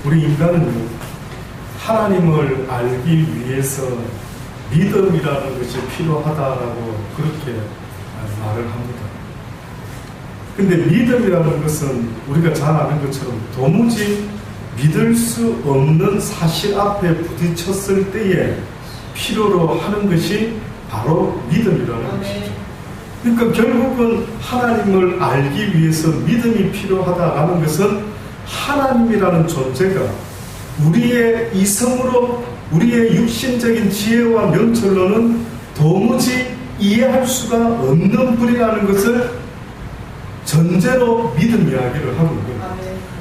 우리 인간은 하나님을 알기 위해서 믿음이라는 것이 필요하다라고 그렇게 말을 합니다. 근데 믿음이라는 것은 우리가 잘 아는 것처럼 도무지 믿을 수 없는 사실 앞에 부딪혔을 때에 필요로 하는 것이 바로 믿음이라는 것이죠. 그러니까 결국은 하나님을 알기 위해서 믿음이 필요하다라는 것은 하나님이라는 존재가 우리의 이성으로, 우리의 육신적인 지혜와 명철로는 도무지 이해할 수가 없는 분이라는 것을 전제로 믿음 이야기를 하고 있는 거예요.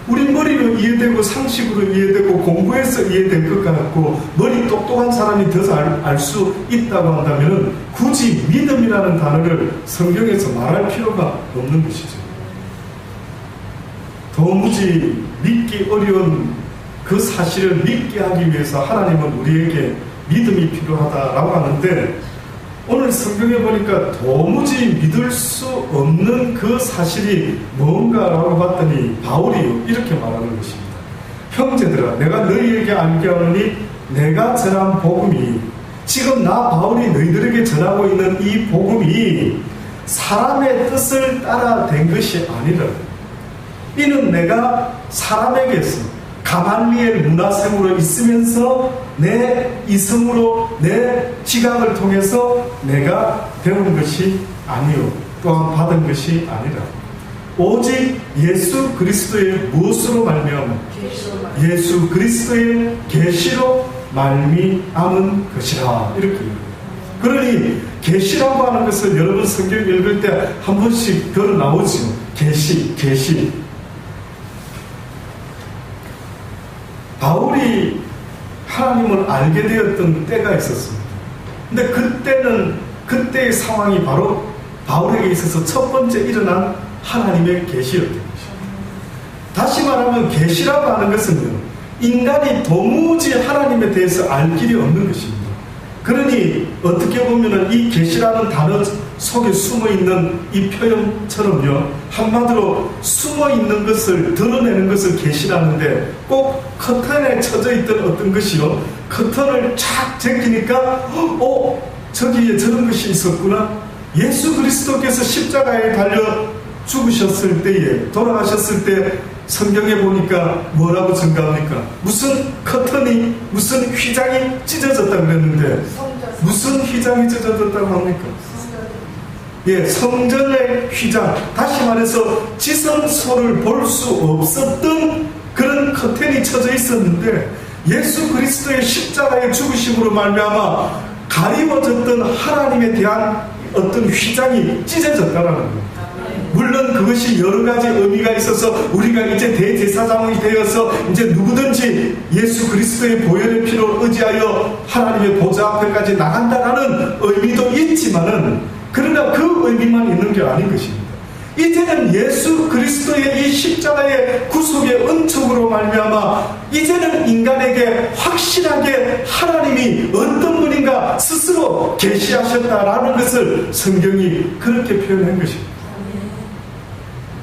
우리 머리로 이해되고 상식으로 이해되고 공부해서 이해될 것 같고 머리 똑똑한 사람이 더 잘 알 수 있다고 한다면 굳이 믿음이라는 단어를 성경에서 말할 필요가 없는 것이죠. 도무지 믿기 어려운 그 사실을 믿게 하기 위해서 하나님은 우리에게 믿음이 필요하다라고 하는데, 오늘 성경에 보니까 도무지 믿을 수 없는 그 사실이 뭔가라고 봤더니 바울이 이렇게 말하는 것입니다. 형제들아, 내가 너희에게 알게 하노니 내가 전한 복음이, 지금 나 바울이 너희들에게 전하고 있는 이 복음이 사람의 뜻을 따라 된 것이 아니라, 이는 내가 사람에게서 가말리엘 문화생으로 있으면서 내 이성으로 내 지각을 통해서 내가 배운 것이 아니요 또한 받은 것이 아니라 오직 예수 그리스도의 무엇으로 말미암아 예수 그리스도의 계시로 말미암은 것이라, 이렇게. 그러니 계시라고 하는 것을 여러분 성경 읽을 때 한 번씩 걸어 나오죠. 계시. 바울이 하나님을 알게 되었던 때가 있었습니다. 근데 그때의 상황이 바로 바울에게 있어서 첫 번째 일어난 하나님의 계시였던 것입니다. 다시 말하면 계시라고 하는 것은요, 인간이 도무지 하나님에 대해서 알 길이 없는 것입니다. 그러니 어떻게 보면 이 계시라는 단어 속에 숨어있는 이 표현처럼요, 한마디로 숨어있는 것을 드러내는 것을 계시라는데, 꼭 커튼에 쳐져 있던 어떤 것이요, 커튼을 쫙 제끼니까 저기에 저런 것이 있었구나. 예수 그리스도께서 십자가에 달려 죽으셨을 때에, 돌아가셨을 때 성경에 보니까 뭐라고 증가합니까? 무슨 커튼이, 무슨 휘장이 찢어졌다고 그랬는데 무슨 휘장이 찢어졌다고 합니까? 예, 성전의 휘장, 다시 말해서 지성소를 볼 수 없었던 그런 커튼이 쳐져 있었는데, 예수 그리스도의 십자가의 죽으심으로 말미암아 가리워졌던 하나님에 대한 어떤 휘장이 찢어졌다는 거예요. 물론 그것이 여러 가지 의미가 있어서 우리가 이제 대제사장이 되어서 이제 누구든지 예수 그리스도의 보혈의 피로 의지하여 하나님의 보좌 앞에까지 나간다라는 의미도 있지만은, 그러나 그 의미만 있는 게 아닌 것입니다. 이제는 예수 그리스도의 이 십자가의 구속의 은총으로 말미암아 이제는 인간에게 확실하게 하나님이 어떤 분인가 스스로 계시하셨다라는 것을 성경이 그렇게 표현한 것입니다.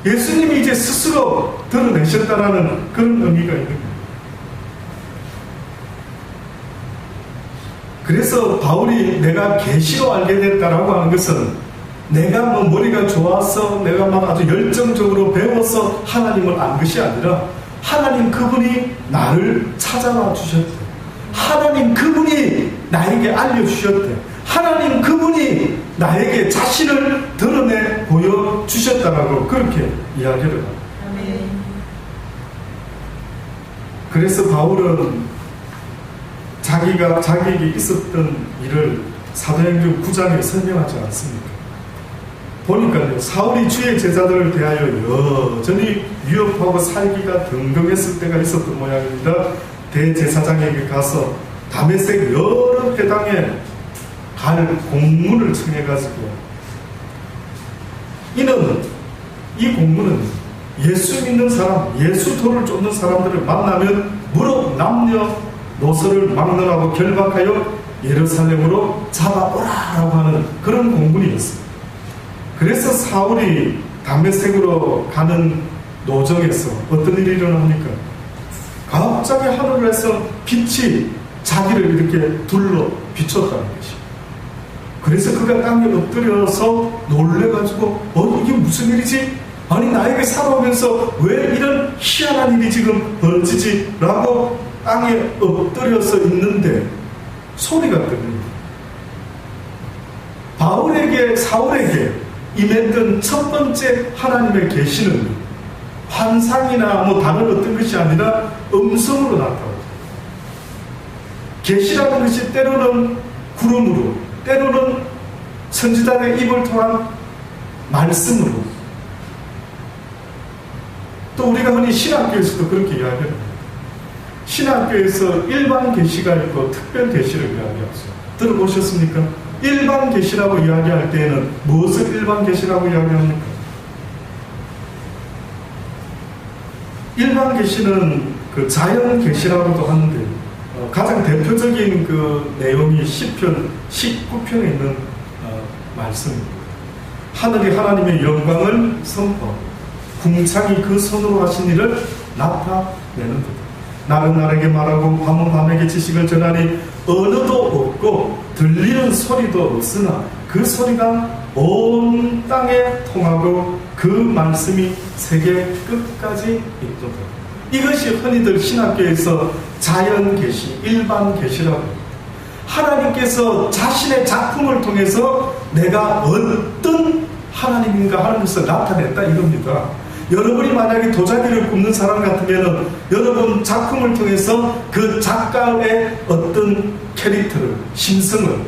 예수님이 이제 스스로 드러내셨다라는 그런 의미가 있는 거예요. 그래서 바울이 내가 계시로 알게 됐다라고 하는 것은, 내가 뭐 머리가 좋아서 내가 막 아주 열정적으로 배워서 하나님을 안 것이 아니라, 하나님 그분이 나를 찾아와 주셨대. 하나님 그분이 나에게 알려주셨대. 하나님 그분이 나에게 자신을 드러내 보여주셨다라고 그렇게 이야기를 합니다. 그래서 바울은 자기에게 있었던 일을 사도행전 9장에 설명하지 않습니까? 보니까요, 사울이 주의 제자들을 대하여 여전히 위협하고 살기가 등등했을 때가 있었던 모양입니다. 대제사장에게 가서 다메섹 여러 회당에 갈 공문을 청해가지고, 이 공문은 예수 믿는 사람, 예수 도를 쫓는 사람들을 만나면 무릇 남녀노소를 막론하고 결박하여 예루살렘으로 잡아오라라고 하는 그런 공문이었습니다. 그래서 사울이 다메섹으로 가는 노정에서 어떤 일이 일어납니까? 갑자기 하늘에서 빛이 자기를 이렇게 둘러 비췄다는 것입니다. 그래서 그가 땅에 엎드려서 놀래가지고 이게 무슨 일이지? 아니 나에게 살아오면서 왜 이런 희한한 일이 지금 벌어지지? 라고 땅에 엎드려서 있는데 소리가 들립니다. 사울에게 임했던 첫 번째 하나님의 계시는 환상이나 다른 어떤 것이 아니라 음성으로 나타납니다. 계시라는 것이 때로는 구름으로, 때로는 선지자의 입을 통한 말씀으로, 또 우리가 흔히 신학교에서도 그렇게 이야기합니다. 신학교에서 일반 계시가 있고 특별 계시를 이야기하죠. 들어보셨습니까? 일반 계시라고 이야기할 때에는 무엇을 일반 계시라고 이야기합니까? 일반 계시는 그 자연 계시라고도 하는데 가장 대표적인 그 내용이 시편 19편에 있는 말씀입니다. 하늘이 하나님의 영광을 선포하고 궁창이 그 손으로 하신 일을 나타내는 것. 날은 날에게 말하고 밤은 밤에게 지식을 전하니 언어도 없고 들리는 소리도 없으나 그 소리가 온 땅에 통하고 그 말씀이 세계 끝까지 있도다. 이것이 흔히들 신학교에서 자연 계시, 일반 계시라고 합니다. 하나님께서 자신의 작품을 통해서 내가 어떤 하나님인가 하는 것을 나타냈다 이겁니다. 여러분이 만약에 도자기를 굽는 사람 같으면 여러분 작품을 통해서 그 작가의 어떤 캐릭터를, 심성을,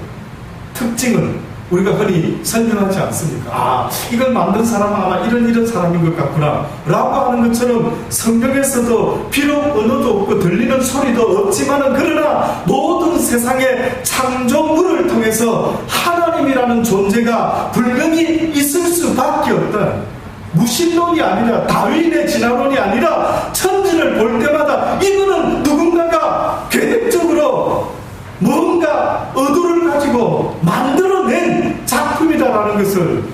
특징을 우리가 흔히 설명하지 않습니까? 이걸 만든 사람은 아마 이런 사람인 것 같구나 라고 하는 것처럼 성경에서도 비록 언어도 없고 들리는 소리도 없지만은 그러나 모든 세상의 창조물을 통해서 하나님이라는 존재가 분명히 있을 수밖에 없다. 무신론이 아니라 다윈의 진화론이 아니라 천지를 볼 때마다 이거는 누군가가 계획적으로 뭔가 의도를 가지고 만들어낸 작품이다라는 것을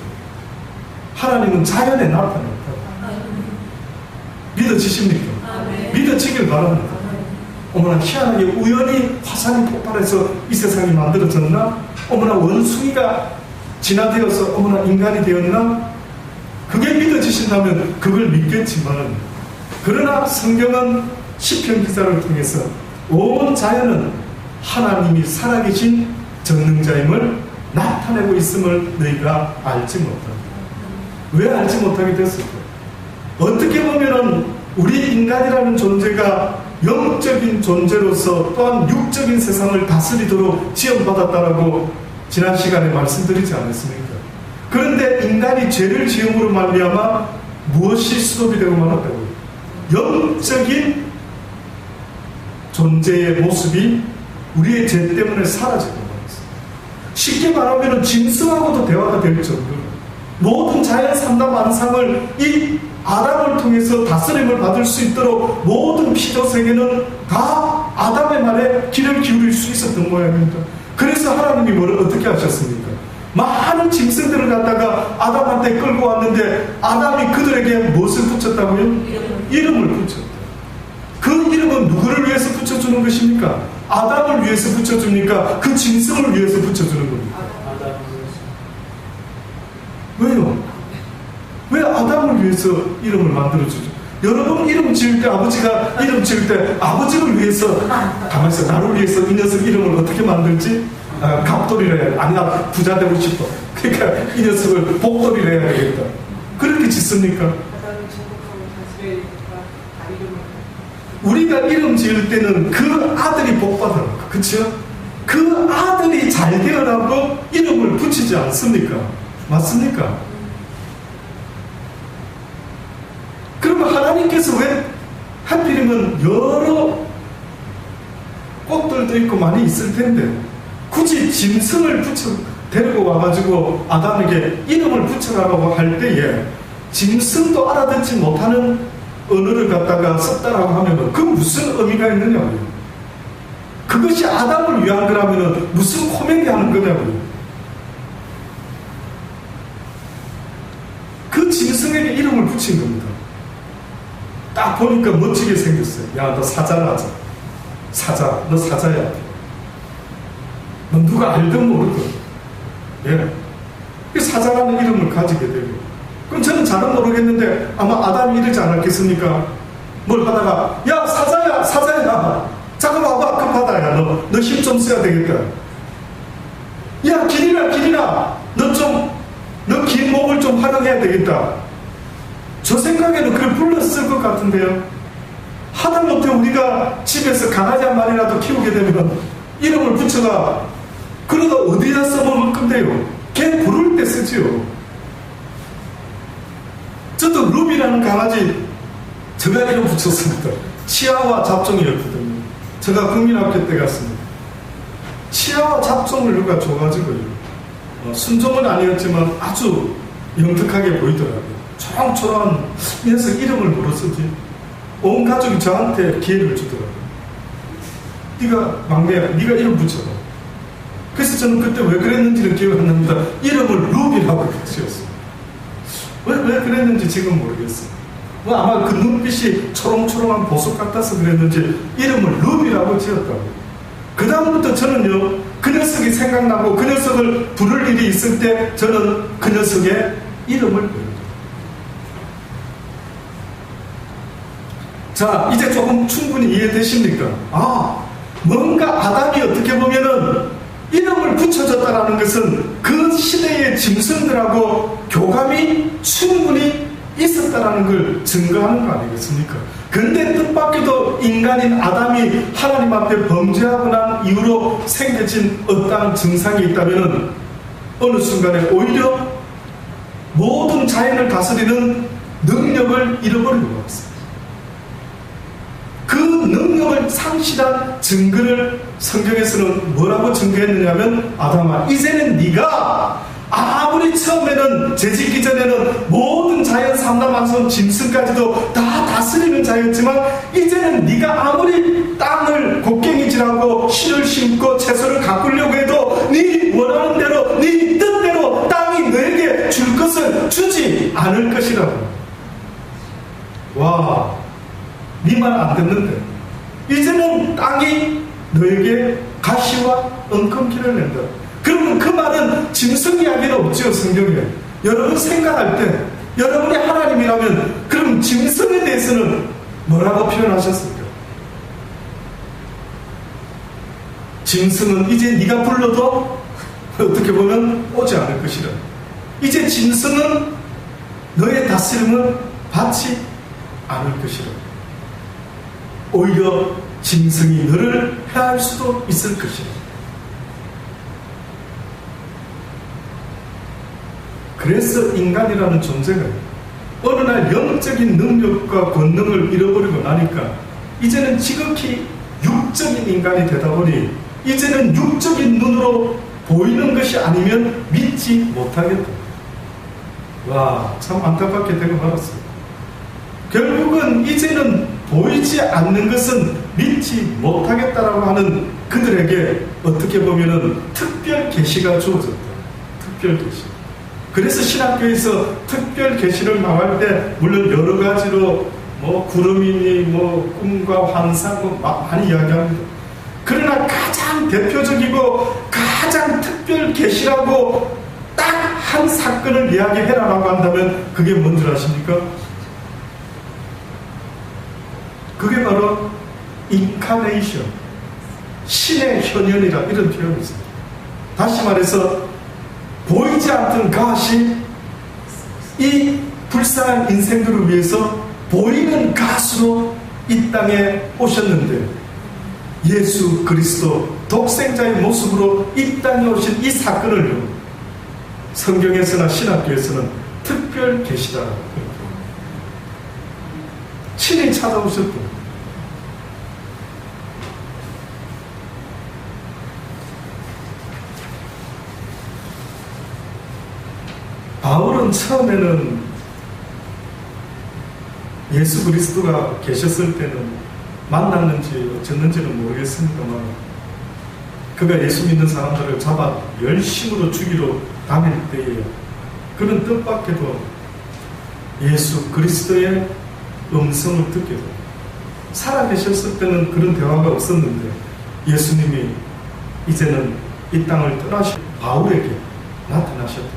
하나님은 자연에 나타냈다. 믿어지십니까? 믿어지길 바랍니다. 어머나 희한하게 우연히 화산이 폭발해서 이 세상이 만들어졌나? 어머나 원숭이가 진화되어서 어머나 인간이 되었나? 그게 믿어지신다면 그걸 믿겠지만, 그러나 성경은 시편 기자를 통해서 온 자연은 하나님이 살아계신 전능자임을 나타내고 있음을 너희가 알지 못한다. 왜 알지 못하게 됐을까? 어떻게 보면은 우리 인간이라는 존재가 영적인 존재로서 또한 육적인 세상을 다스리도록 지원받았다라고 지난 시간에 말씀드리지 않았습니까? 그런데 인간이 죄를 지음으로 말미암아 무엇이 수업이 되고 말았다고요? 영적인 존재의 모습이 우리의 죄 때문에 사라지고 말았어요. 쉽게 말하면 짐승하고도 대화가 될 정도로 모든 자연 삼단 만상을 이 아담을 통해서 다스림을 받을 수 있도록 모든 피조세계는 다 아담의 말에 귀를 기울일 수 있었던 모양입니다. 그래서 하나님이 뭐를 어떻게 하셨습니까? 많은 짐승들을 갖다가 아담한테 끌고 왔는데 아담이 그들에게 무엇을 붙였다고요? 이름을 붙였다. 그 이름은 누구를 위해서 붙여주는 것입니까? 아담을 위해서 붙여줍니까? 그 짐승을 위해서 붙여주는 겁니까? 왜요? 왜 아담을 위해서 이름을 만들어주죠? 여러분 이름 지을 때 아버지가 이름 지을 때 아버지를 위해서 가만히 있어. 나를 위해서 이 녀석 이름을 어떻게 만들지? 갑돌이라 해야 돼. 아니 나 부자 되고 싶어. 그러니까 이 녀석을 복돌이라 해야 되겠다. 그렇게 짓습니까? 우리가 이름 지을 때는 그 아들이 복받아라. 그렇죠? 그 아들이 잘 되어라고 이름을 붙이지 않습니까? 맞습니까? 그러면 하나님께서 왜 하필이면 여러 꽃들도 있고 많이 있을 텐데 굳이 짐승을 데리고 와가지고 아담에게 이름을 붙여라고 할 때에 짐승도 알아듣지 못하는 언어를 갖다가 썼다라고 하면 그 무슨 의미가 있느냐고요. 그것이 아담을 위한 거라면 무슨 코미디 하는 거냐고요. 그 짐승에게 이름을 붙인 겁니다. 딱 보니까 멋지게 생겼어요. 야, 너 사자라 하자. 사자, 너 사자야. 너 누가 알든 모르든. 예. 그 사자라는 이름을 가지게 되고. 그럼 저는 잘은 모르겠는데 아마 아담이 이러지 않았겠습니까? 뭘 하다가, 야, 사자야, 사자야. 잠깐 와봐, 급하다. 야, 너 힘 좀 써야 되겠다. 야, 기린아, 너 긴 목을 좀 활용해야 되겠다. 저 생각에는 그걸 불렀을 것 같은데요. 하다못해 우리가 집에서 강아지 한 마리라도 키우게 되면 이름을 붙여가 그러다 어디다 써먹을 건데요. 걔 부를 때 쓰지요. 저도 루비라는 강아지 제가 이름 붙였습니다. 치아와 잡종이었거든요. 제가 국민학교 때 갔습니다. 치아와 잡종을 누가 줘가지고요. 순종은 아니었지만 아주 영특하게 보이더라고요. 초롱초롱한 녀석 이름을 물어 쓰지. 온 가족이 저한테 기회를 주더라고요. 네가 막내야, 네가 이름 붙여봐. 그래서 저는 그때 왜 그랬는지를 기억 안 납니다. 이름을 루비라고 지었어요. 왜 그랬는지 지금 모르겠어요. 아마 그 눈빛이 초롱초롱한 보석 같아서 그랬는지 이름을 루비라고 지었다고. 그 다음부터 저는요, 그 녀석이 생각나고 그 녀석을 부를 일이 있을 때 저는 그 녀석의 이름을 부릅니다. 자, 이제 조금 충분히 이해되십니까? 뭔가 아담이 어떻게 보면은 이름을 붙여줬다라는 것은 그 시대의 짐승들하고 교감이 충분히 있었다라는 걸 증거하는 거 아니겠습니까? 근데 뜻밖에도 인간인 아담이 하나님 앞에 범죄하고 난 이후로 생겨진 어떠한 증상이 있다면 어느 순간에 오히려 모든 자연을 다스리는 능력을 잃어버리는 것 같습니다. 그 능력을 상실한 증거를 성경에서는 뭐라고 증거했느냐면, 아담아, 이제는 네가 아무리 처음에는 재짓기 전에는 모든 자연 삼라만성 짐승까지도 다 다스리는 자였지만, 이제는 네가 아무리 땅을 곡괭이질하고 씨를 심고 채소를 가꾸려고 해도 네 원하는 대로, 네 뜻대로 땅이 너에게 줄 것을 주지 않을 것이라고. 와, 네 말 안 듣는데 이제는 땅이 너에게 가시와 엉겅퀴를 낸다. 그러면 그 말은 짐승 이야기는 없죠, 성경에. 여러분 생각할 때 여러분이 하나님이라면 그럼 짐승에 대해서는 뭐라고 표현하셨습니까? 짐승은 이제 네가 불러도 어떻게 보면 오지 않을 것이라. 이제 짐승은 너의 다스림을 받지 않을 것이라. 오히려 짐승이 너를 해할 수도 있을 것이라. 그래서 인간이라는 존재가 어느 날 영적인 능력과 권능을 잃어버리고 나니까 이제는 지극히 육적인 인간이 되다 보니 이제는 육적인 눈으로 보이는 것이 아니면 믿지 못하겠다. 와, 참 안타깝게 되고 말았어요. 결국은 이제는 보이지 않는 것은 믿지 못하겠다라고 하는 그들에게 어떻게 보면은 특별 계시가 주어졌다. 특별 계시. 그래서 신학교에서 특별 계시를 말할 때 물론 여러 가지로 구름이니 꿈과 환상 많이 이야기합니다. 그러나 가장 대표적이고 가장 특별 계시라고 딱 한 사건을 이야기해라라고 한다면 그게 뭔지 아십니까? 그게 바로 인카네이션, 신의 현현이라 이런 표현이 있습니다. 다시 말해서 보이지 않던 가시, 이 불쌍한 인생들을 위해서 보이는 가수로 이 땅에 오셨는데, 예수 그리스도 독생자의 모습으로 이 땅에 오신 이 사건을 성경에서나 신학교에서는 특별 계시다. 친히 찾아오셨다. 바울은 처음에는 예수 그리스도가 계셨을 때는 만났는지 어쨌는지는 모르겠습니다만 그가 예수 믿는 사람들을 잡아 열심으로 죽이러 다닐 때에 그는 뜻밖에도 예수 그리스도의 음성을 듣게 됩니다. 살아계셨을 때는 그런 대화가 없었는데 예수님이 이제는 이 땅을 떠나시고 바울에게 나타나셨다.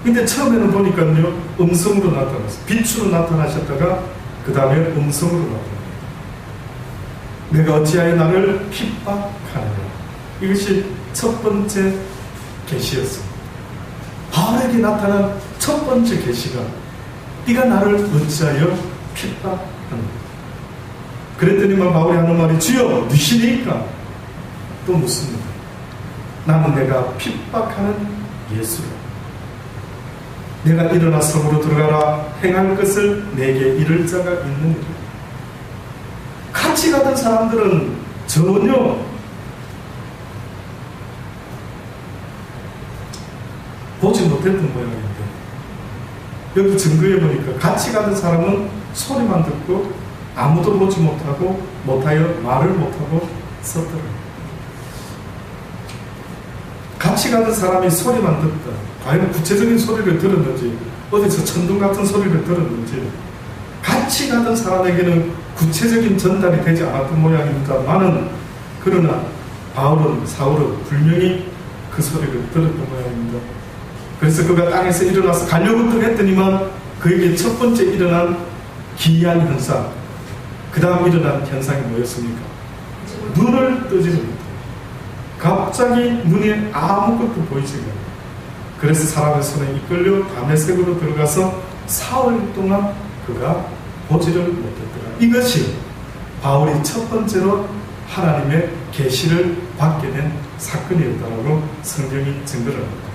근데 처음에는 보니까요, 음성으로 나타났어요. 빛으로 나타나셨다가 그 다음에 음성으로 나타났어요. 내가 어찌하여 나를 핍박하느냐. 이것이 첫 번째 계시였습니다. 바울에게 나타난 첫 번째 계시가 네가 나를 어찌하여 핍박하느냐. 그랬더니만 바울이 하는 말이 주여 누시니까 또 묻습니다. 나는 내가 핍박하는 예수라. 내가 일어나 성으로 들어가라. 행할 것을 내게 이를 자가 있느니라. 같이 가던 사람들은 전혀 보지 못했던 모양인데 여기 증거해 보니까 같이 가던 사람은 소리만 듣고 아무도 보지 못하고 못하여 말을 못하고 썼더라. 같이 가는 사람이 소리만 듣다. 과연 구체적인 소리를 들었는지 어디서 천둥 같은 소리를 들었는지 같이 가던 사람에게는 구체적인 전달이 되지 않았던 모양입니다만은 그러나 사울은 분명히 그 소리를 들었던 모양입니다. 그래서 그가 땅에서 일어나서 가려부터 했더니만 그에게 첫 번째 일어난 기이한 현상, 그 다음 일어난 현상이 뭐였습니까? 눈을 뜨지 못해요. 갑자기 눈에 아무것도 보이지 않아요. 그래서 사람의 손에 이끌려 다메섹으로 들어가서 사흘 동안 그가 보지를 못했더라. 이것이 바울이 첫 번째로 하나님의 계시를 받게 된 사건이었다고 성경이 증거를 합니다.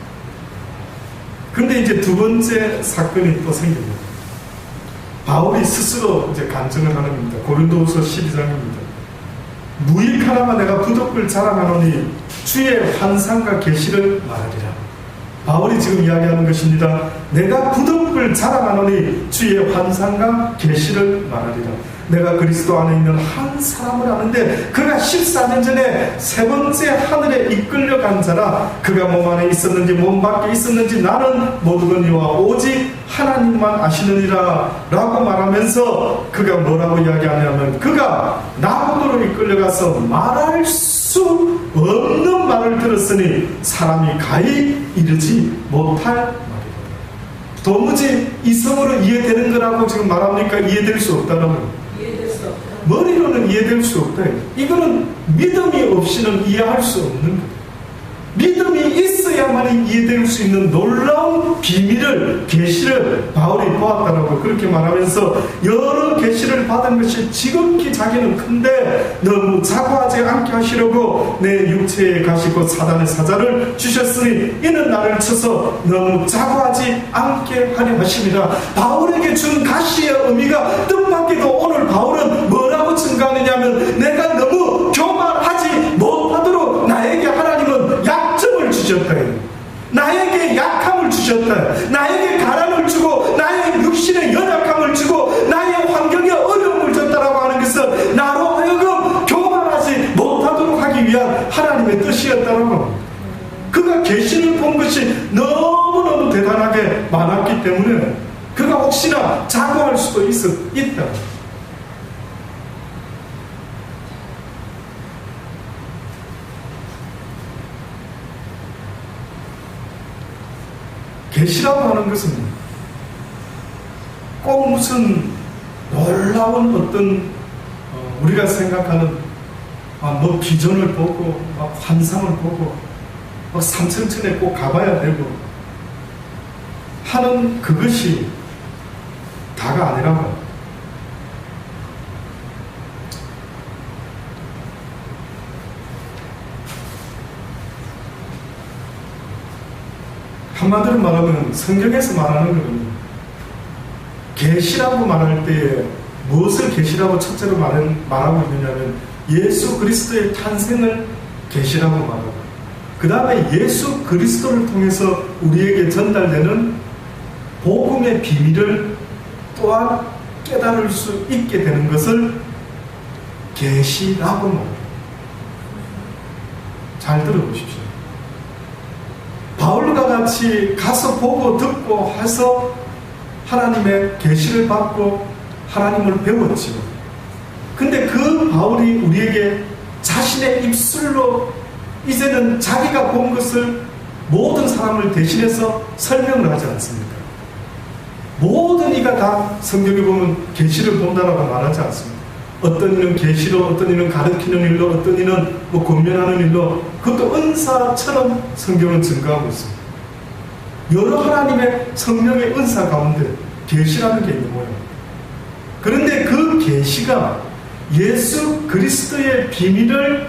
근데 이제 두 번째 사건이 또 생깁니다. 바울이 스스로 이제 간증을 하는 겁니다. 고린도후서 12장입니다. 무익하나마 내가 부덕을 자랑하노니 주의 환상과 계시를 말하리라. 바울이 지금 이야기하는 것입니다. 내가 부덕을 자랑하노니 주의 환상과 계시를 말하리라. 내가 그리스도 안에 있는 한 사람을 아는데 그가 14년 전에 세 번째 하늘에 이끌려간 자라. 그가 몸 안에 있었는지 몸 밖에 있었는지 나는 모르거니와 오직 하나님만 아시느니라 라고 말하면서 그가 뭐라고 이야기하냐면 그가 나보고로 이끌려가서 말할 수 없는 말을 들었으니 사람이 가히 이르지 못할 말이다. 도무지 이성으로 이해되는 거라고 지금 말합니까? 이해될 수 없다는 거예요. 머리로는 이해될 수 없다. 이거는 믿음이 없이는 이해할 수 없는 거예요. 믿음이 있어야만 이해될 수 있는 놀라운 비밀을, 계시를 바울이 보았다라고 그렇게 말하면서 여러 계시를 받은 것이 지극히 자기는 큰데 너무 자고하지 않게 하시려고 내 육체에 가시고 사단의 사자를 주셨으니 이는 나를 쳐서 너무 자고하지 않게 하려 하심이라. 바울에게 준 가시의 의미가 뜻밖에도 오늘 바울은 뭐라고 증가하느냐면 내가 너무 교만하지 못하도록 나에게 하나님은 약점을 주셨다. 나에게 약함을 주셨다. 나에게 가난을 주고 나의 육신의 연약함을 주고 나의 환경에 어려움을 줬다라고 하는 것은 나로 하여금 교만하지 못하도록 하기 위한 하나님의 뜻이었다라고. 그가 계시를 본 것이 너무너무 대단하게 많았기 때문에 그가 혹시나 자고할 수도 있다. 계시라고 하는 것은 꼭 무슨 놀라운 어떤 우리가 생각하는 뭐 비전을 보고 환상을 보고 삼천천에 꼭 가봐야 되고 하는 그것이 다가 아니라고. 한마디로 말하면 성경에서 말하는 것은 계시라고 말할 때에 무엇을 계시라고 첫째로 말하고 있느냐면 예수 그리스도의 탄생을 계시라고 말하고 그 다음에 예수 그리스도를 통해서 우리에게 전달되는 복음의 비밀을 또한 깨달을 수 있게 되는 것을 계시라고 말합니다. 잘 들어보십시오. 바울과 같이 가서 보고 듣고 해서 하나님의 계시를 받고 하나님을 배웠지요. 근데 그 바울이 우리에게 자신의 입술로 이제는 자기가 본 것을 모든 사람을 대신해서 설명을 하지 않습니까? 모든 이가 다 성경에 보면 계시를 본다라고 말하지 않습니다. 어떤 이는 계시로, 어떤 이는 가르치는 일로, 어떤 이는 권면하는 일로, 그것도 은사처럼 성경은 증거하고 있습니다. 여러 하나님의 성령의 은사 가운데 계시라는 게 있는 거예요. 그런데 그 계시가 예수 그리스도의 비밀을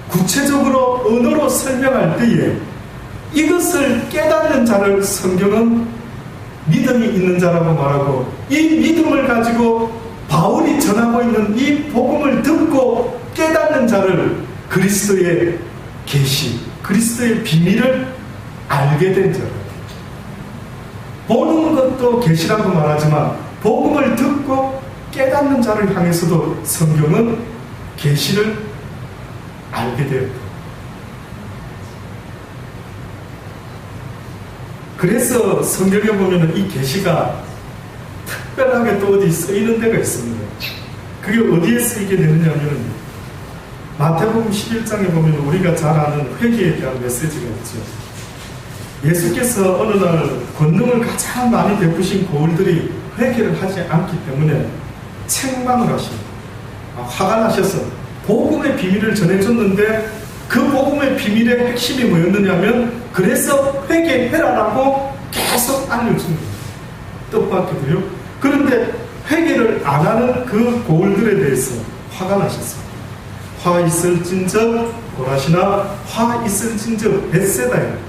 구체적으로 언어로 설명할 때에 이것을 깨닫는 자를 성경은 믿음이 있는 자라고 말하고, 이 믿음을 가지고 바울이 전하고 있는 이 복음을 듣고 깨닫는 자를 그리스도의 계시, 그리스도의 비밀을 알게 된 자. 보는 것도 계시라고 말하지만 복음을 듣고 깨닫는 자를 향해서도 성경은 계시를 알게 되었다. 그래서 성경에 보면 이 계시가 특별하게 또 어디 쓰이는 데가 있습니다. 그게 어디에 쓰이게 되느냐면 마태복음 11장에 보면 우리가 잘 아는 회개에 대한 메시지가 있죠. 예수께서 어느 날 권능을 가장 많이 베푸신 고을들이 회개를 하지 않기 때문에 책망을 하십니다. 화가 나셔서 복음의 비밀을 전해줬는데 그 복음의 비밀의 핵심이 뭐였느냐면 그래서 회개해라라고 계속 알려줍니다. 뜻밖에도요. 그런데 회개를 안 하는 그 고을들에 대해서 화가 나셨습니다. 화 있을진저 고라시나 화 있을진저 벳세다에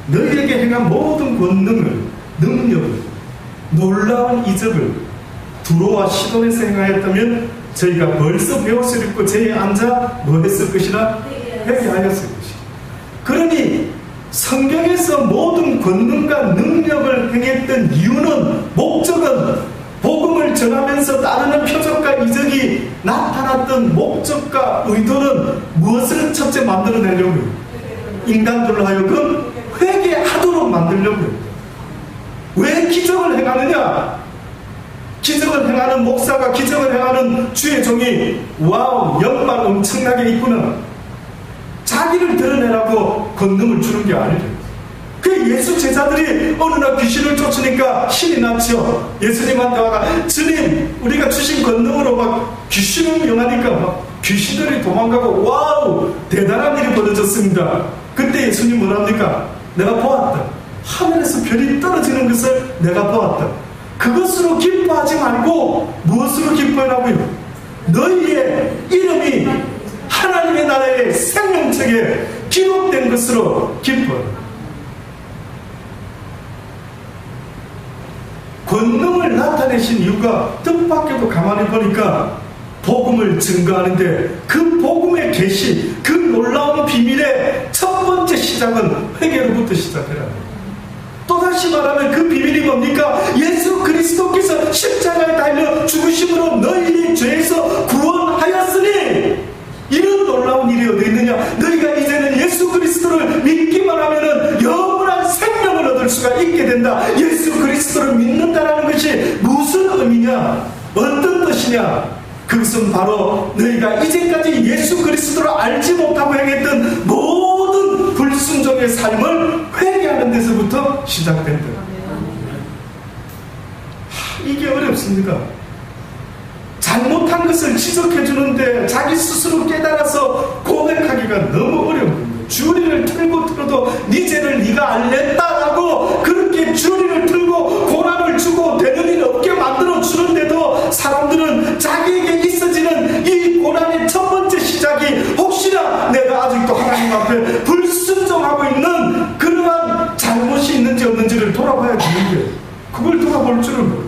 너희에게 행한 모든 권능을, 능력을, 놀라운 이적을 두로와 시돈에서 행하였다면 저희가 벌써 배웠을 있고 제에 앉아 뭐 했을 것이나 회개하였을 것이다. 그러니 성경에서 모든 권능과 능력을 행했던 이유는, 목적은 복음을 전하면서 따르는 표적과 이적이 나타났던 목적과 의도는 무엇을 첫째 만들어내려고요? 인간들로 하여금 회개하도록 만들려고요. 왜 기적을 행하느냐? 기적을 행하는 목사가, 기적을 행하는 주의 종이 와우 연말 엄청나게 있구나, 자기를 드러내라고 권능을 주는 게 아니래요. 그 예수 제자들이 어느 날 귀신을 쫓으니까 신이 났죠. 예수님한테 와가 주님 우리가 주신 권능으로 막 귀신을 명하니까 막 귀신들이 도망가고 와우 대단한 일이 벌어졌습니다. 그때 예수님 뭐랍니까? 내가 보았다. 하늘에서 별이 떨어지는 것을 내가 보았다. 그것으로 기뻐하지 말고 무엇으로 기뻐하라고요? 너희의 이름이 하나님의 나라의 생명책에 기록된 것으로 기뻐하라. 권능을 나타내신 이유가 뜻밖에도 가만히 보니까 복음을 증거하는데, 그 복음의 계시, 그 놀라운 비밀의 첫 번째 시작은 회개로부터 시작해라. 또다시 말하면 그 비밀이 뭡니까? 예수 그리스도께서 십자가에 달려 죽으심으로 너희의 죄에서 구원하였으니, 이런 놀라운 일이 어디 있느냐? 너희가 이제는 예수 그리스도를 믿기만 하면은 영원한 생명을 얻을 수가 있게 된다. 예수 그리스도를 믿는다라는 것이 무슨 의미냐? 어떤 뜻이냐? 그것은 바로 너희가 이제까지 예수 그리스도를 알지 못하고 행했던 모든 불순종의 삶을 회개하는 데서부터 시작된다. 이게 어렵습니다. 잘못한 것을 지적해 주는데 자기 스스로 깨달아서 고백하기가 너무 어려운 겁니다. 주리를 틀고 틀어도 네 죄를 네가 알랬다라고 그렇게 주리를 틀고 고난을 주고 되는 일 없게 만들어 주는데도 사람들은 자기에게 있어지는 이 고난의 첫 번째 시작이 혹시나 내가 아직도 하나님 앞에 불순종하고 있는 그러한 잘못이 있는지 없는지를 돌아봐야 되는데, 그걸 돌아볼 줄은 모르고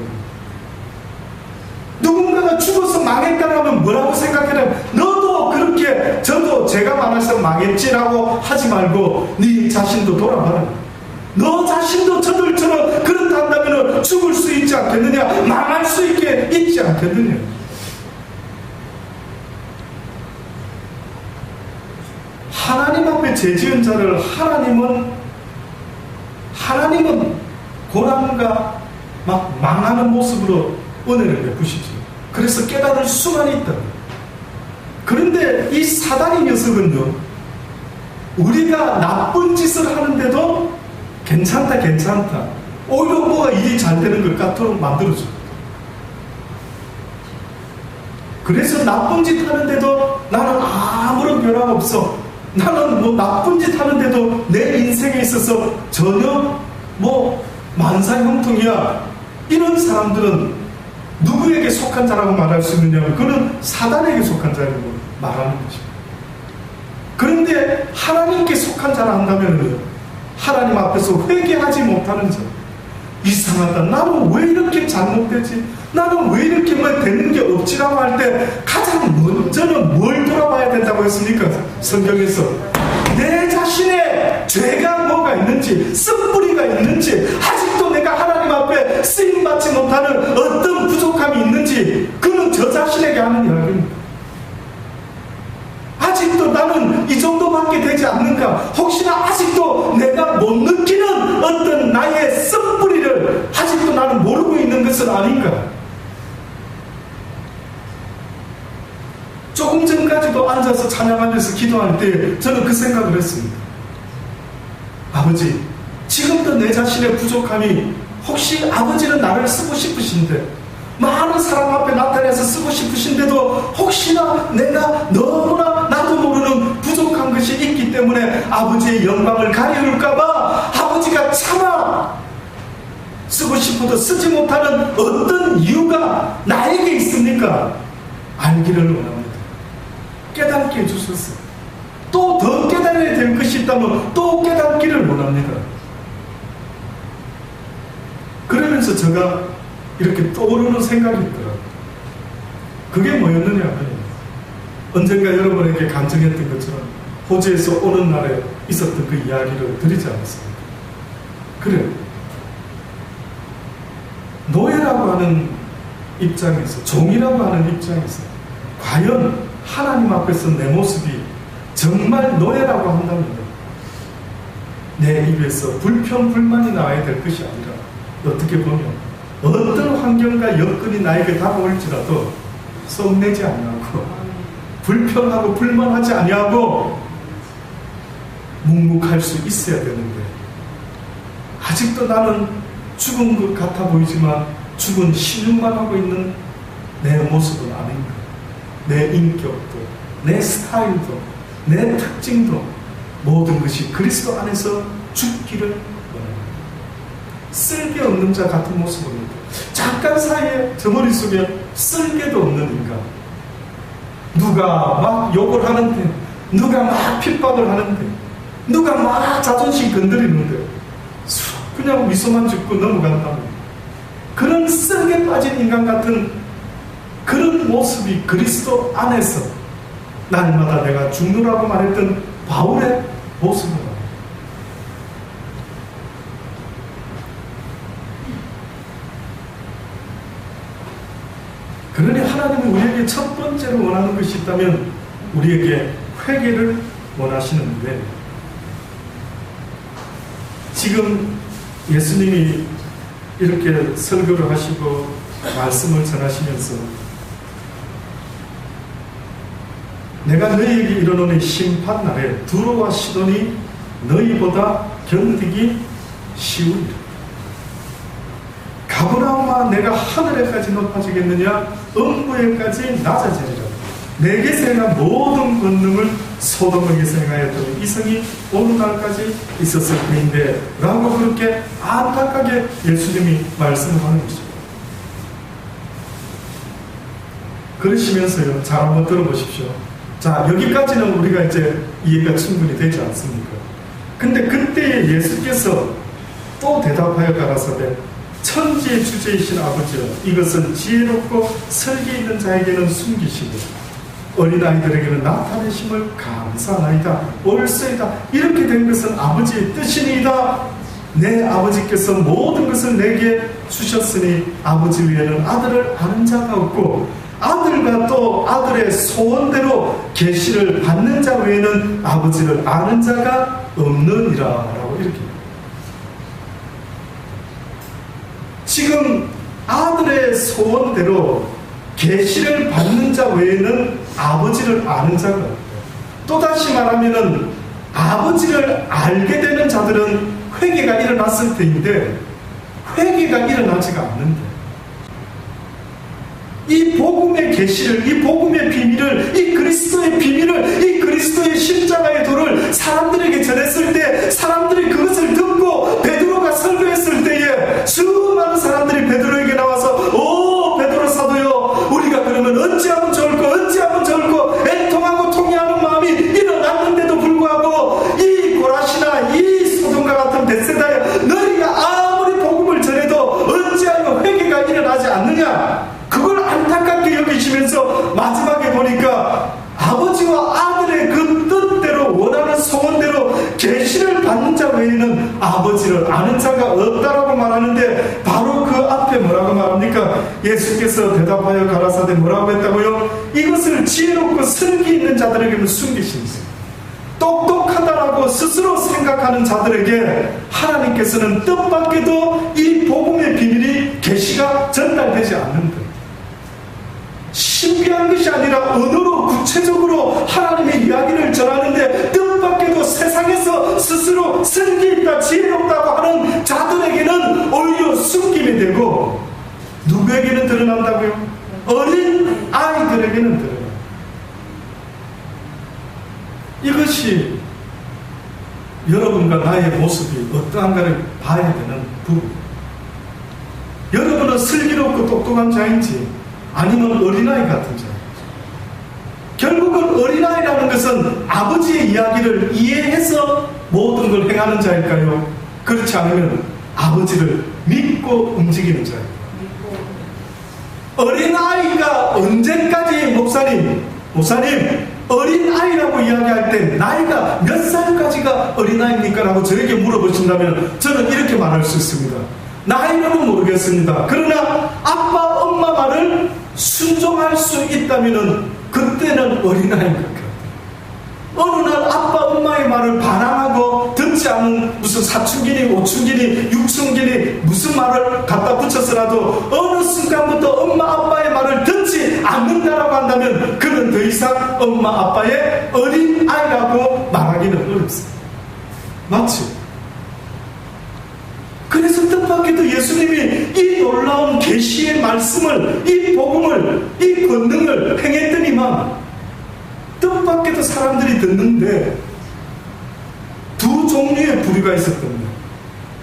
누군가가 죽어서 망했다라면 뭐라고 생각해요? 너도 그렇게, 저도 제가 망해서 망했지라고 하지 말고 네 자신도 돌아봐라. 너 자신도 저들처럼 그렇다 한다면 죽을 수 있지 않겠느냐? 망할 수 있게 있지 않겠느냐? 하나님 앞에 죄지은 자를 하나님은 고난과 막 망하는 모습으로 은혜를 베푸시죠. 그래서 깨달을 수만 있다. 그런데 이 사단의 녀석은요, 우리가 나쁜 짓을 하는데도 괜찮다 괜찮다, 오히려 뭐가 일이 잘 되는 것 같도록 만들어줘. 그래서 나쁜 짓 하는데도 나는 아무런 변화가 없어, 나는 뭐 나쁜 짓 하는데도 내 인생에 있어서 전혀 뭐 만사형통이야, 이런 사람들은 누구에게 속한 자라고 말할 수 있느냐면 그는 사단에게 속한 자라고 말하는 것입니다. 그런데 하나님께 속한 자라 한다면 하나님 앞에서 회개하지 못하는 자, 이상하다, 나는 왜 이렇게 잘못되지, 나는 왜 이렇게 뭐 되는 게 없지라고 할 때 가장 먼저는 뭘 돌아봐야 된다고 했습니까? 성경에서 내 자신의 죄가 뭐가 있는지, 쓴뿌리가 있는지, 아직도 내가 하나님 앞에 쓰임받지 못하는 어떤 부족함이 있는지, 그는 저 자신에게 하는 이야기입니다. 아직도 나는 이 정도밖에 되지 않는가, 혹시나 아직도 내가 못 느끼는 어떤 나의 쓴뿌리를 아직도 나는 모르고 있는 것은 아닌가. 조금 전까지도 앉아서 찬양하면서 기도할 때 저는 그 생각을 했습니다. 아버지, 지금도 내 자신의 부족함이, 혹시 아버지는 나를 쓰고 싶으신데, 많은 사람 앞에 나타내서 쓰고 싶으신데도 혹시나 내가 너무나 나도 모르는 부족한 것이 있기 때문에 아버지의 영광을 가리울까봐 아버지가 차마 쓰고 싶어도 쓰지 못하는 어떤 이유가 나에게 있습니까? 알기를 원합니다. 깨닫게 해주셨어요. 또 더 깨달아야 될 것이 있다면 또 깨닫기를 원합니다. 그러면서 제가 이렇게 떠오르는 생각이 있더라고요. 그게 뭐였느냐 하면, 언젠가 여러분에게 간증했던 것처럼 호주에서 오는 날에 있었던 그 이야기를 드리지 않았습니까? 그래, 노예라고 하는 입장에서, 종이라고 하는 입장에서 과연 하나님 앞에서 내 모습이 정말 노예라고 한다면 내 입에서 불평, 불만이 나와야 될 것이 아니라, 어떻게 보면 어떤 환경과 여건이 나에게 다가올지라도 썩내지 아니하고 불평하고 불만하지 아니하고 묵묵할 수 있어야 되는데, 아직도 나는 죽은 것 같아 보이지만 죽은 신용만 하고 있는 내 모습은 아닌가. 내 인격도, 내 스타일도, 내 특징도 모든 것이 그리스도 안에서 죽기를 원합니다. 쓸데없는 자 같은 모습입니다. 잠깐 사이에 저 머릿속에 쓸데도 없는 인간, 누가 막 욕을 하는데, 누가 막 핍박을 하는데, 누가 막 자존심 건드리는데 그냥 미소만 짓고 넘어간다면, 그런 쓸개 빠진 인간 같은 그런 모습이 그리스도 안에서 날마다 내가 죽노라고 말했던 바울의 모습입니다. 그러니 하나님은 우리에게 첫 번째로 원하는 것이 있다면 우리에게 회개를 원하시는데, 지금 예수님이 이렇게 설교를 하시고 말씀을 전하시면서 내가 너희에게 이르노니 심판날에 두로와 시돈이 너희보다 견디기 쉬우리라. 가버나움아, 내가 하늘에까지 높아지겠느냐, 음부에까지 낮아지리라. 내게서 행한 모든 권능을 소돔에게서 행하였더니 이성이 오늘날까지 있었을 뿐인데, 라고 그렇게 안타깝게 예수님이 말씀을 하는 것이죠. 그러시면서요, 잘 한번 들어보십시오. 자, 여기까지는 우리가 이제 이해가 충분히 되지 않습니까? 근데 그때 예수께서 또 대답하여 가라사대, 천지의 주제이신 아버지여, 이것은 지혜롭고 설계 있는 자에게는 숨기시고 어린아이들에게는 나타내심을 감사하나이다. 옳소이다. 이렇게 된 것은 아버지의 뜻이니이다. 내 아버지께서 모든 것을 내게 주셨으니 아버지 위에는 아들을 아는 자가 없고 아들과 또 아들의 소원대로 계시를 받는 자 외에는 아버지를 아는 자가 없느니라. 라고 이렇게. 지금 아들의 소원대로 계시를 받는 자 외에는 아버지를 아는 자가 없다. 또다시 말하면은 아버지를 알게 되는 자들은 회개가 일어났을 때인데 회개가 일어나지가 않는다. 이 복음의 계시를, 이 복음의 비밀을, 이 그리스도의 비밀을, 이 그리스도의 십자가의 도를 사람들에게 전했을 때 사람들이 그것을 듣고 베드로가 설교했을 때에 수많은 사람들이 베드로에게 나와서 오 베드로 사도요, 우리가 그러면 어찌하면 좋을까 어찌하면 좋을까 애통하고 통회하는 마음이 일어났는데도 불구하고 이 고라시나 이 소돔과 같은 벳세다에 너희가 아무리 복음을 전해도 어찌하여 회개가 일어나지 않느냐, 그걸 안타깝게 여기시면서 마지막에 보니까 아버지와 아들의 그 뜻대로 원하는 소원대로 계시를 받는 자 외에는 아버지를 아는 자가 없다라고 말하는데, 바로 그 앞에 뭐라고 말합니까? 예수께서 대답하여 가라사대 뭐라고 했다고요? 이것을 지혜롭고 슬기 있는 자들에게는 숨기시면서 똑똑하다라고 스스로 생각하는 자들에게 하나님께서는 뜻밖에도 이 복음의 비밀이 계시가 전달되지 않는다. 신비한 것이 아니라 언어로 구체적으로 하나님의 이야기를 전하는데 뜻밖에도 세상에서 스스로 슬기 있다 지혜롭다고 하는 자들에게는 오히려 숨김이 되고, 누구에게는 드러난다고요? 어린 아이들에게는 드러난다. 이것이 여러분과 나의 모습이 어떠한가를 봐야 되는 부분입니다. 여러분은 슬기롭고 똑똑한 자인지 아니면 어린아이 같은 자인지. 결국은 어린아이라는 것은 아버지의 이야기를 이해해서 모든 걸 행하는 자일까요? 그렇지 않으면 아버지를 믿고 움직이는 자일까요? 어린아이가 언제까지 목사님 어린아이라고 이야기할 때 나이가 몇 살까지가 어린아이입니까? 라고 저에게 물어보신다면 저는 이렇게 말할 수 있습니다. 나이는 모르겠습니다. 그러나 아빠 엄마 말을 순종할 수 있다면 그때는 어린아이인 것 같아요. 어느 날 아빠 엄마의 말을 반항하고 듣지 않은 무슨 사춘기니 오춘기니 육춘기니 무슨 말을 갖다 붙여서라도 어느 순간부터 엄마 아빠의 말을 듣지 않는다라고 한다면 그는 더 이상 엄마 아빠의 어린아이라고 말하기는 어렵습니다. 맞지? 그래서 뜻밖에도 예수님이 이 놀라운 계시의 말씀을, 이 복음을, 이 권능을 행했더니만 뜻밖에도 사람들이 듣는데 두 종류의 부류가 있었거든요.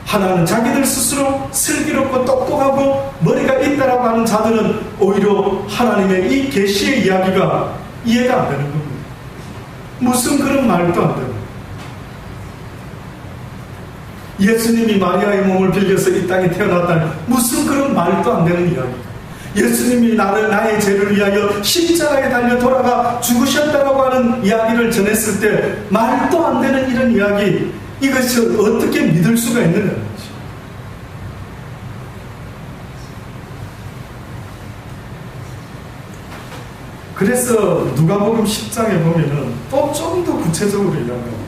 하나는 자기들 스스로 슬기롭고 똑똑하고 머리가 있다라고 하는 자들은 오히려 하나님의 이 계시의 이야기가 이해가 안 되는 겁니다. 무슨 그런 말도 안 되는. 예수님이 마리아의 몸을 빌려서 이 땅에 태어났다니 무슨 그런 말도 안 되는 이야기. 예수님이 나의 죄를 위하여 십자가에 달려 돌아가 죽으셨다라고 하는 이야기를 전했을 때 말도 안 되는 이런 이야기, 이것을 어떻게 믿을 수가 있느냐는 거죠. 그래서 누가복음 10장에 보면은 또 좀 더 구체적으로 이야기합니다.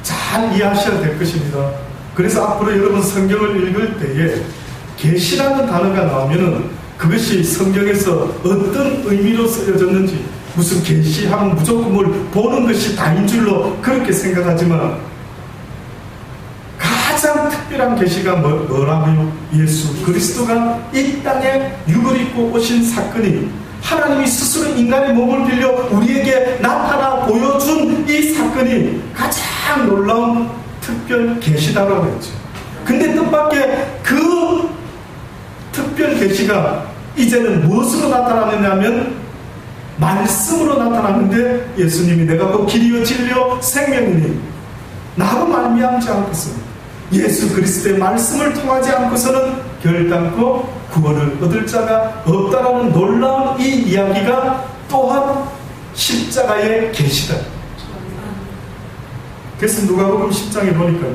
잘 이해하셔야 될 것입니다. 그래서 앞으로 여러분 성경을 읽을 때에 계시라는 단어가 나오면은 그것이 성경에서 어떤 의미로 쓰여졌는지, 무슨 계시하면 무조건 뭘 보는 것이 다인 줄로 그렇게 생각하지만 가장 특별한 계시가 뭐라고요? 예수 그리스도가 이 땅에 육을 입고 오신 사건이, 하나님이 스스로 인간의 몸을 빌려 우리에게 나타나 보여준 이 사건이 가장 놀라운 특별 계시다라고 했죠. 근데 뜻밖의 그 특별 계시가 이제는 무엇으로 나타나느냐면 말씀으로 나타나는데, 예수님이 내가 그 길이요 진리요 생명이니 나로 말미암지 않고서는, 예수 그리스도의 말씀을 통하지 않고서는 결단코 구원을 얻을 자가 없다라는 놀라운 이 이야기가 또한 십자가의 계시다. 그래서 누가복음 10장에 보니까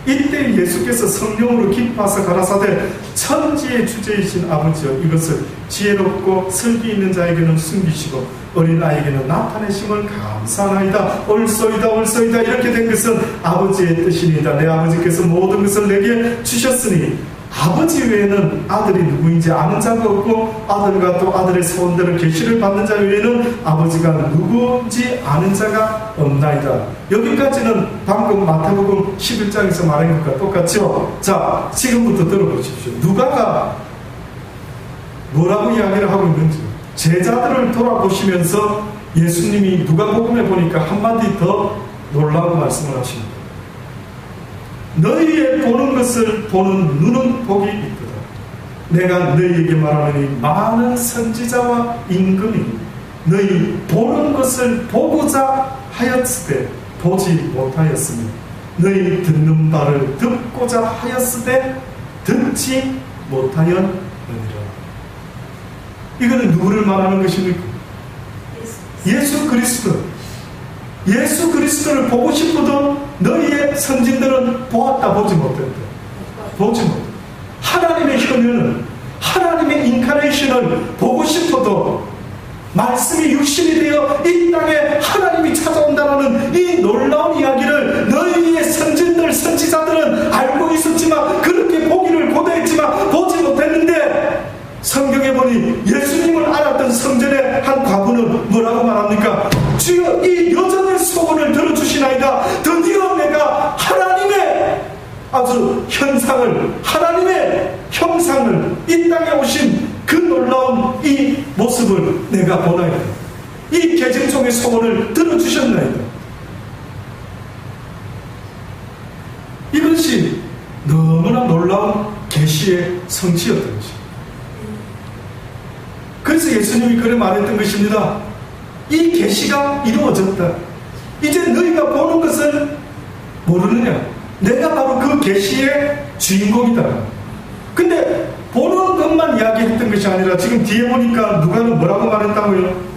이때 예수께서 성령으로 기뻐하사 가라사대 천지의 주제이신 아버지여, 이것을 지혜롭고 슬기 있는 자에게는 숨기시고 어린아이에게는 나타내심을 감사하나이다. 옳소이다 이렇게 된 것은 아버지의 뜻이니이다. 내 아버지께서 모든 것을 내게 주셨으니 아버지 외에는 아들이 누구인지 아는 자가 없고 아들과 또 아들의 소원대로 계시를 받는 자 외에는 아버지가 누구인지 아는 자가 없나이다. 여기까지는 방금 마태복음 11장에서 말한 것과 똑같죠. 자, 지금부터 들어보십시오. 누가가 뭐라고 이야기를 하고 있는지 제자들을 돌아보시면서 예수님이 누가복음에 보니까 한마디 더 놀라운 말씀을 하십니다. 너희의 보는 것을 보는 눈은 복이 있도다. 내가 너희에게 말하노니 많은 선지자와 임금이 너희 보는 것을 보고자 하였으되 보지 못하였으며 너희 듣는 바를 듣고자 하였으되 듣지 못하였느니라. 이거는 누구를 말하는 것입니까? 예수 그리스도. 예수 그리스도를 보고 싶어도 너희의 선진들은 보았다 보지 못했다. 보지 못했다. 하나님의 현현은, 하나님의 인카레이션을 보고 싶어도 말씀이 육신이 되어 이 땅에 하나님이 찾아온다는 이 놀라운 이야기를 너희의 선진들, 선지자들은 알고 있었지만 그렇게 보기를 고대했지만 보지 못했는데 성경에 보니 예수님을 알았던 성전의 한 과부는 뭐라고 말합니까? 주여 이 여전의 소원을 들어주시나이다. 드디어 내가 하나님의 아주 현상을, 하나님의 형상을, 이 땅에 오신 그 놀라운 이 모습을 내가 보나이다. 이 계집종의 소원을 들어주셨나이다. 이것이 너무나 놀라운 계시의 성취였던 것입니다. 그래서 예수님이 그래 말했던 것입니다. 이 계시가 이루어졌다. 이제 너희가 보는 것을 모르느냐? 내가 바로 그 계시의 주인공이다. 근데 보는 것만 이야기했던 것이 아니라 지금 뒤에 보니까 누가는 뭐라고 말했다고요?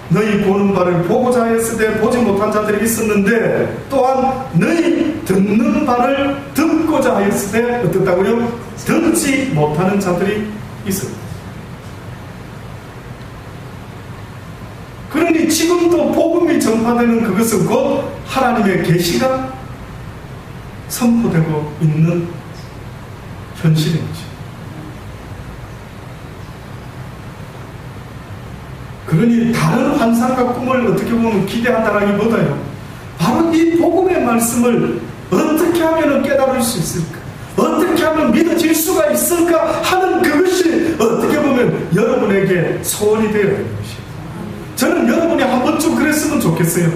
너희 보는 바를 보고자 하였으되 보지 못한 자들이 있었는데 또한 너희 듣는 바를 듣고자 하였으되 어떻다고요? 듣지 못하는 자들이 있었다. 그러니 지금도 복음이 전파되는 그것은 곧 하나님의 계시가 선포되고 있는 현실인 거죠. 그러니 다른 환상과 꿈을 어떻게 보면 기대한다라기보다요, 바로 이 복음의 말씀을 어떻게 하면 깨달을 수 있을까, 어떻게 하면 믿어질 수가 있을까 하는 그것이 어떻게 보면 여러분에게 소원이 되어야 되는 것이에요. 저는 여러분이 한 번쯤 그랬으면 좋겠어요.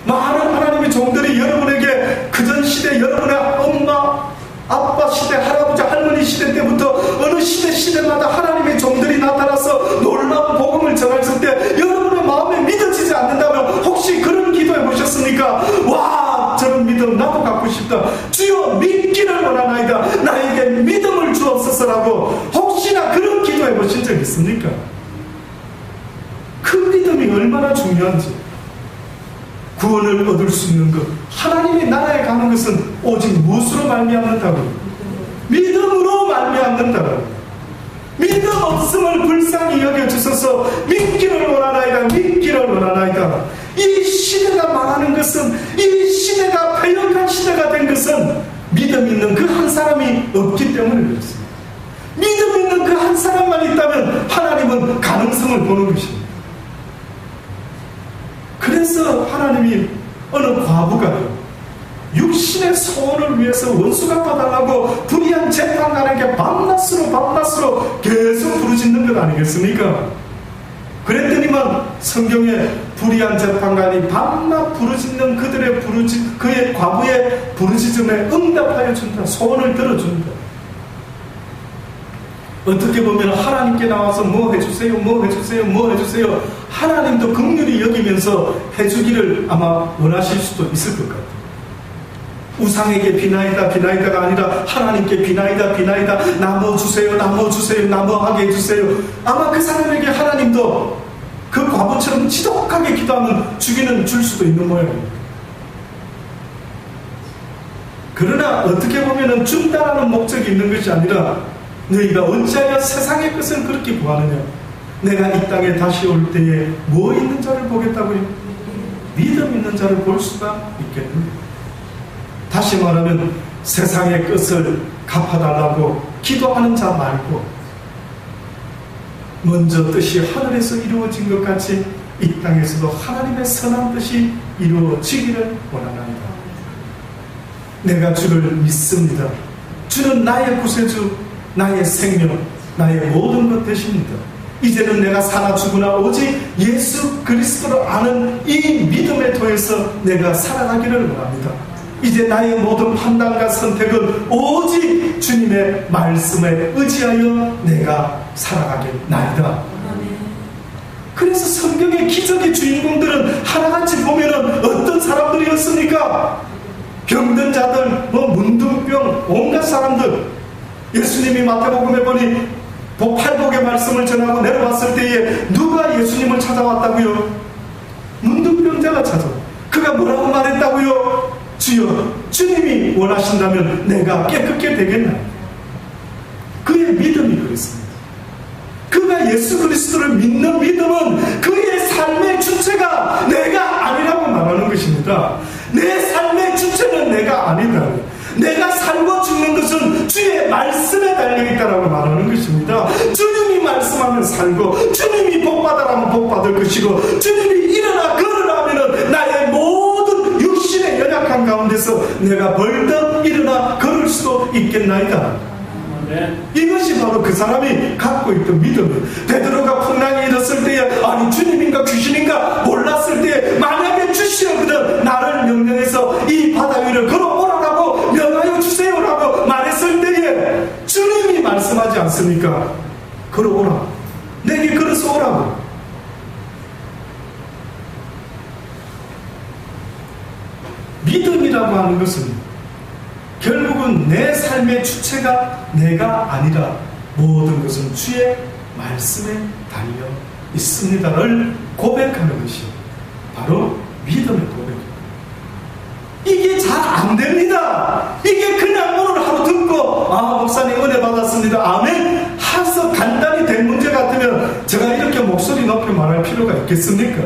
많은 하나님의 종들이 여러분에게 그전 시대, 여러분의 엄마, 아빠 시대, 할아버지, 할머니 시대 때부터 어느 시대마다 하나님의 종들이 나타나서 놀라운 복음을 전했을 때 여러분의 마음에 믿어지지 않는다면 혹시 그런 기도해 보셨습니까? 와, 저런 믿음 나도 갖고 싶다. 주여 믿기를 원하나이다. 나에게 믿음을 주옵소서라고 혹시나 그런 기도해 보신 적 있습니까? 그 믿음이 얼마나 중요한지. 구원을 얻을 수 있는 것, 하나님의 나라에 가는 것은 오직 무엇으로 말미암는다고요? 믿음으로 말미암는다고요. 믿음 없음을 불쌍히 여겨주셔서 믿기를 원하나이다, 믿기를 원하나이다. 이 시대가 말하는 것은, 이 시대가 패역한 시대가 된 것은 믿음 있는 그 한 사람이 없기 때문에 그렇습니다. 믿음 있는 그 한 사람만 있다면 하나님은 가능성을 보는 것입니다. 그래서 하나님이 어느 과부가요, 육신의 소원을 위해서 원수 갚아달라고 불의한 재판관에게 밤낮으로 계속 부르짖는 것 아니겠습니까? 그랬더니만 성경에 불의한 재판관이 밤낮 부르짖는 그의 과부의 부르짖음에 응답하여 준다. 소원을 들어준다. 어떻게 보면 하나님께 나와서 뭐 해주세요, 뭐 해주세요, 뭐 해주세요, 하나님도 긍휼히 여기면서 해주기를 아마 원하실 수도 있을 것 같아요. 우상에게 비나이다가 아니라 하나님께 비나이다, 나무 주세요, 나무하게 해주세요. 아마 그 사람에게 하나님도 그 과부처럼 지독하게 기도하면 주기는 줄 수도 있는 모양입니다. 그러나 어떻게 보면 준다라는 목적이 있는 것이 아니라 너희가 어찌하여 세상의 것을 그렇게 구하느냐? 내가 이 땅에 다시 올 때에 뭐 있는 자를 보겠다고요? 믿음 있는 자를 볼 수가 있겠는데, 다시 말하면 세상의 것을 갚아달라고 기도하는 자 말고 먼저 뜻이 하늘에서 이루어진 것 같이 이 땅에서도 하나님의 선한 뜻이 이루어지기를 원하나이다. 내가 주를 믿습니다. 주는 나의 구세주, 나의 생명, 나의 모든 것 되십니다. 이제는 내가 사나 죽으나 오직 예수 그리스도를 아는 이 믿음에 더해서 내가 살아가기를 원합니다. 이제 나의 모든 판단과 선택은 오직 주님의 말씀에 의지하여 내가 살아가겠나이다. 그래서 성경의 기적의 주인공들은 하나같이 보면은 어떤 사람들이었습니까? 병든 자들, 문둥병, 온갖 사람들. 예수님이 마태복음에 보니 팔복의 말씀을 전하고 내려왔을 때에 누가 예수님을 찾아왔다고요? 문둥병자가 찾아와. 그가 뭐라고 말했다고요? 주여, 주님이 원하신다면 내가 깨끗게 되겠나요? 그의 믿음이 그랬습니다. 그가 예수 그리스도를 믿는 믿음은 그의 삶의 주체가 내가 아니라고 말하는 것입니다. 내 삶의 주체는 내가 아니다. 내가 살고 죽는 것은 주의 말씀에 달려있다라고 말하는 것입니다. 주님이 말씀하면 살고, 주님이 복받아라면 복받을 것이고, 주님이 일어나 걸으라 하면 나의 모든 육신의 연약한 가운데서 내가 벌떡 일어나 걸을 수도 있겠나이다. 이것이 바로 그 사람이 갖고 있던 믿음이에요. 베드로가 풍랑이 일었을 때에 아니 주님인가 귀신인가 몰랐을 때에 만약에 주시거든 나를 명령해서 이 바다 위를 걸어오라고 명하여 주세요라고 말했을 때에 주님이 말씀하지 않습니까? 걸어오라, 내게 걸어서 오라고. 믿음이라고 하는 것은 결국은 내 삶의 주체가 내가 아니라 모든 것은 주의 말씀에 달려 있습니다를 고백하는 것이 바로 믿음의 고백입니다. 이게 잘 안 됩니다. 이게 그냥 오늘 하루 듣고 목사님 은혜 받았습니다, 아멘 해서 간단히 된 문제 같으면 제가 이렇게 목소리 높여 말할 필요가 있겠습니까?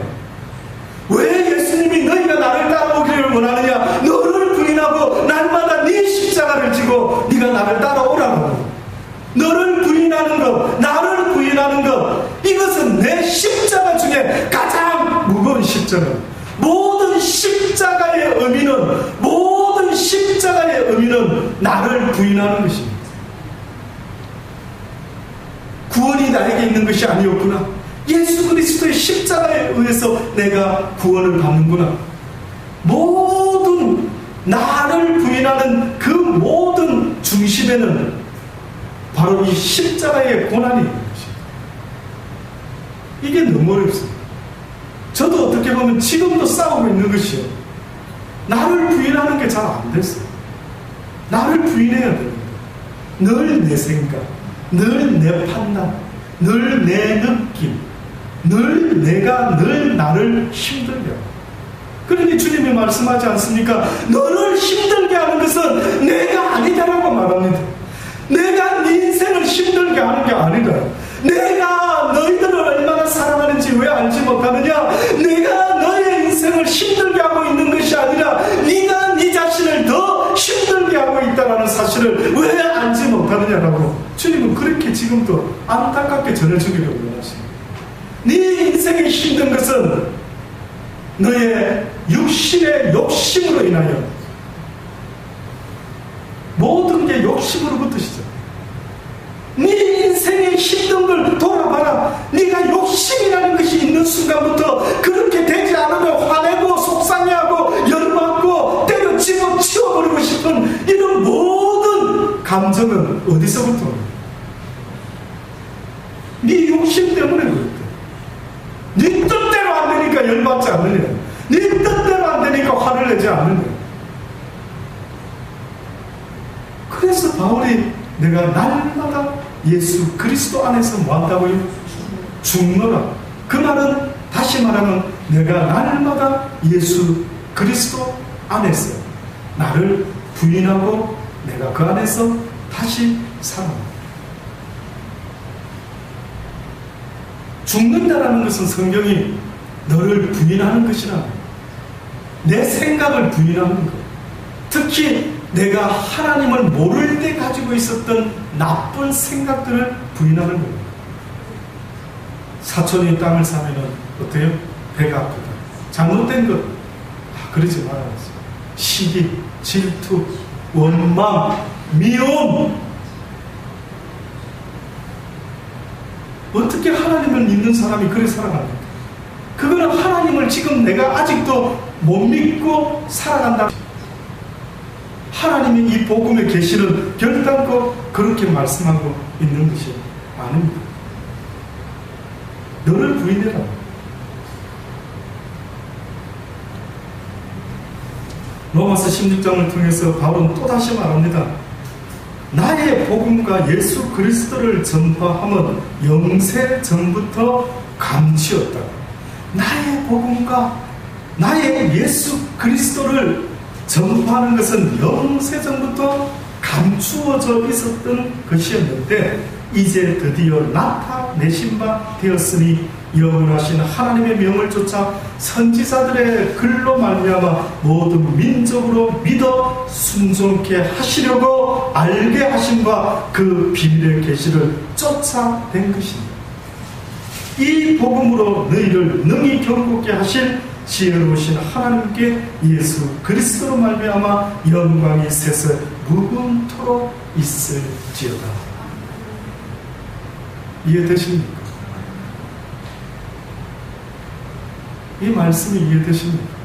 왜 예수님이 너희가 나를 따라오기를 원하느냐? 너를 부인하고 날마다 네 십자가를 지고 네가 나를 따라오라고. 너를 부인하는 것, 나를 부인하는 것, 이것은 내 십자가 중에 가장 무거운 십자가. 모든 십자가의 의미는 나를 부인하는 것입니다. 구원이 나에게 있는 것이 아니었구나. 예수 그리스도의 십자가에 의해서 내가 구원을 받는구나. 모든 나를 부인하는 그 모든 중심에는 바로 이 십자가의 고난이 있는 것입니다. 이게 너무 어렵습니다. 저도 어떻게 보면 지금도 싸우고 있는 것이요. 나를 부인하는 게 잘 안 됐어요. 나를 부인해야 됩니다. 늘 내 생각, 늘 내 판단, 늘 내 느낌, 늘 내가 늘 나를 힘들게 하고. 그러니 주님이 말씀하지 않습니까? 너를 힘들게 하는 것은 내가 아니다라고 말합니다. 내가 네 인생을 힘들게 하는 게 아니다. 내가 너희들을 얼마나 사랑하는지 왜 알지 못하느냐? 내가 너의 인생을 힘들게 하고 있는 것이 아니라 네가 네 자신을 더 힘들게 하고 있다는 사실을 왜 알지 못하느냐라고 주님은 그렇게 지금도 안타깝게 전해주기를 원하십니다. 네 인생이 힘든 것은 너의 육신의 욕심으로 인하여, 모든 게 욕심으로부터 시작. 네 인생의 힘든 걸 돌아봐라. 네가 욕심이라는 것이 있는 순간부터 그렇게 되지 않으면 화내고 속상해하고 열받고 때려 집어치워버리고 싶은 이런 모든 감정은 어디서부터 오는 거야? 네 욕심 때문에 그렇다. 네 뜻대로 안 되니까 열받지 않느냐? 네 뜻대로 안 되니까 화를 내지 않느냐? 그래서 바울이 내가 날마다 예수 그리스도 안에서 뭐한다고요? 죽노라. 그 말은 다시 말하면 내가 날마다 예수 그리스도 안에서 나를 부인하고 내가 그 안에서 다시 살아간다. 죽는다라는 것은 성경이 너를 부인하는 것이라, 내 생각을 부인하는 것, 특히 내가 하나님을 모를 때 가지고 있었던 나쁜 생각들을 부인하는 겁니다. 사촌이 땅을 사면은 어때요? 배가 아프다. 잘못된 것, 그러지 말아야지. 시기, 질투, 원망, 미움. 어떻게 하나님을 믿는 사람이 그렇게 살아갑니까? 그거는 하나님을 지금 내가 아직도 못 믿고 살아간다. 하나님이 이 복음의 계시를 결단코 그렇게 말씀하고 있는 것이 아닙니다. 너를 부인해라. 로마서 16장을 통해서 바울은 또다시 말합니다. 나의 복음과 예수 그리스도를 전파함은 영세 전부터 감추었다. 나의 복음과 나의 예수 그리스도를 전파하는 것은 영세 전부터 감추어져 있었던 것이었는데 이제 드디어 나타내신 바 되었으니 영원하신 하나님의 명을 쫓아 선지자들의 글로 말미암아 모든 민족으로 믿어 순종케 하시려고 알게 하신 바 그 비밀의 계시를 쫓아낸 것입니다. 이 복음으로 너희를 능히 경고케 하실 지혜로우신 하나님께 예수 그리스도로 말미암아 영광이 세세 무궁토록 있을지어다. 이해되십니까? 이 말씀이 이해되십니까?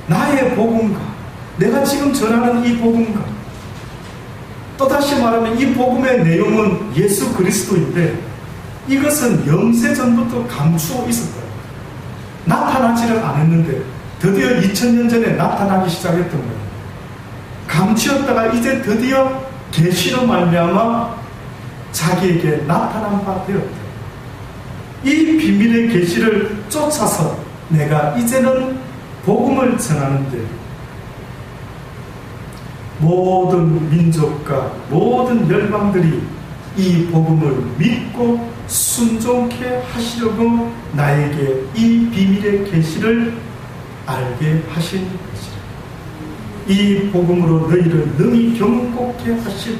나의 복음과 내가 지금 전하는 이 복음과 또다시 말하면 이 복음의 내용은 예수 그리스도인데 이것은 영세 전부터 감추어 있었다. 나타나지를 않았는데 드디어 2000년 전에 나타나기 시작했던 거예요. 감추었다가 이제 드디어 계시로 말미암아 자기에게 나타난 바 되었다. 이 비밀의 계시를 쫓아서 내가 이제는 복음을 전하는데 모든 민족과 모든 열방들이 이 복음을 믿고 순종케 하시려고 나에게 이 비밀의 계시를 알게 하신 것이라. 이 복음으로 너희를 능히 경고케 하실,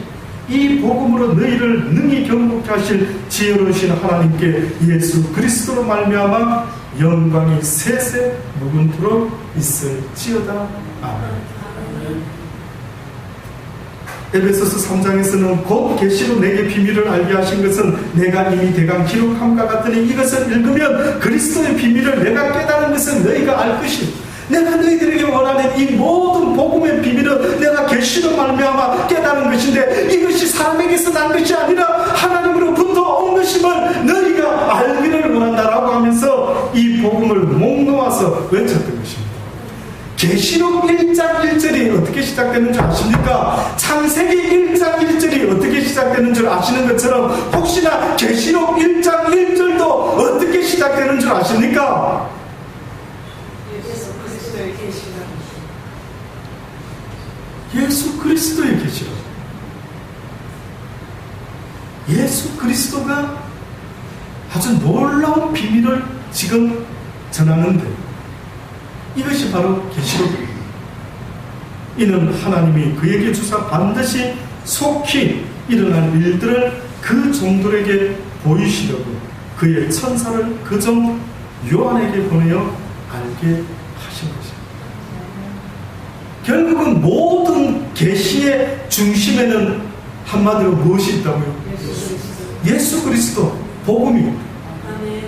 이 복음으로 너희를 능히 경고케 하실 지혜로우신 하나님께 예수 그리스도로 말미암아 영광이 세세 무궁토록 있을지어다. 아멘. 에베소서 3장에서는 곧 계시로 내게 비밀을 알게 하신 것은 내가 이미 대강 기록함과 같으니 이것을 읽으면 그리스도의 비밀을 내가 깨달은 것은 너희가 알 것이니 내가 너희들에게 원하는 이 모든 복음의 비밀을 내가 계시로 말미암아 깨달은 것인데 이것이 사람에게서 난 것이 아니라 하나님으로부터 온 것임을 너희가 알기를 원한다라고 하면서 이 복음을 목 놓아서 외쳤던 것입니다. 계시록 1장 1절이 어떻게 시작되는 줄 아십니까? 창세기 1장 1절이 어떻게 되는 줄 아시는 것처럼 혹시나 계시록 1장 1절도 어떻게 시작되는 줄 아십니까? 예수 그리스도의 계시라. 예수 그리스도의 계시라. 예수 그리스도가 아주 놀라운 비밀을 지금 전하는데 이것이 바로 계시록입니다. 이는 하나님이 그에게 주사 반드시 속히 일어날 일들을 그 종들에게 보이시려고 그의 천사를 그 종 요한에게 보내어 알게 하신 것입니다. 결국은 모든 계시의 중심에는 한마디로 무엇이 있다고요? 예수 그리스도 복음이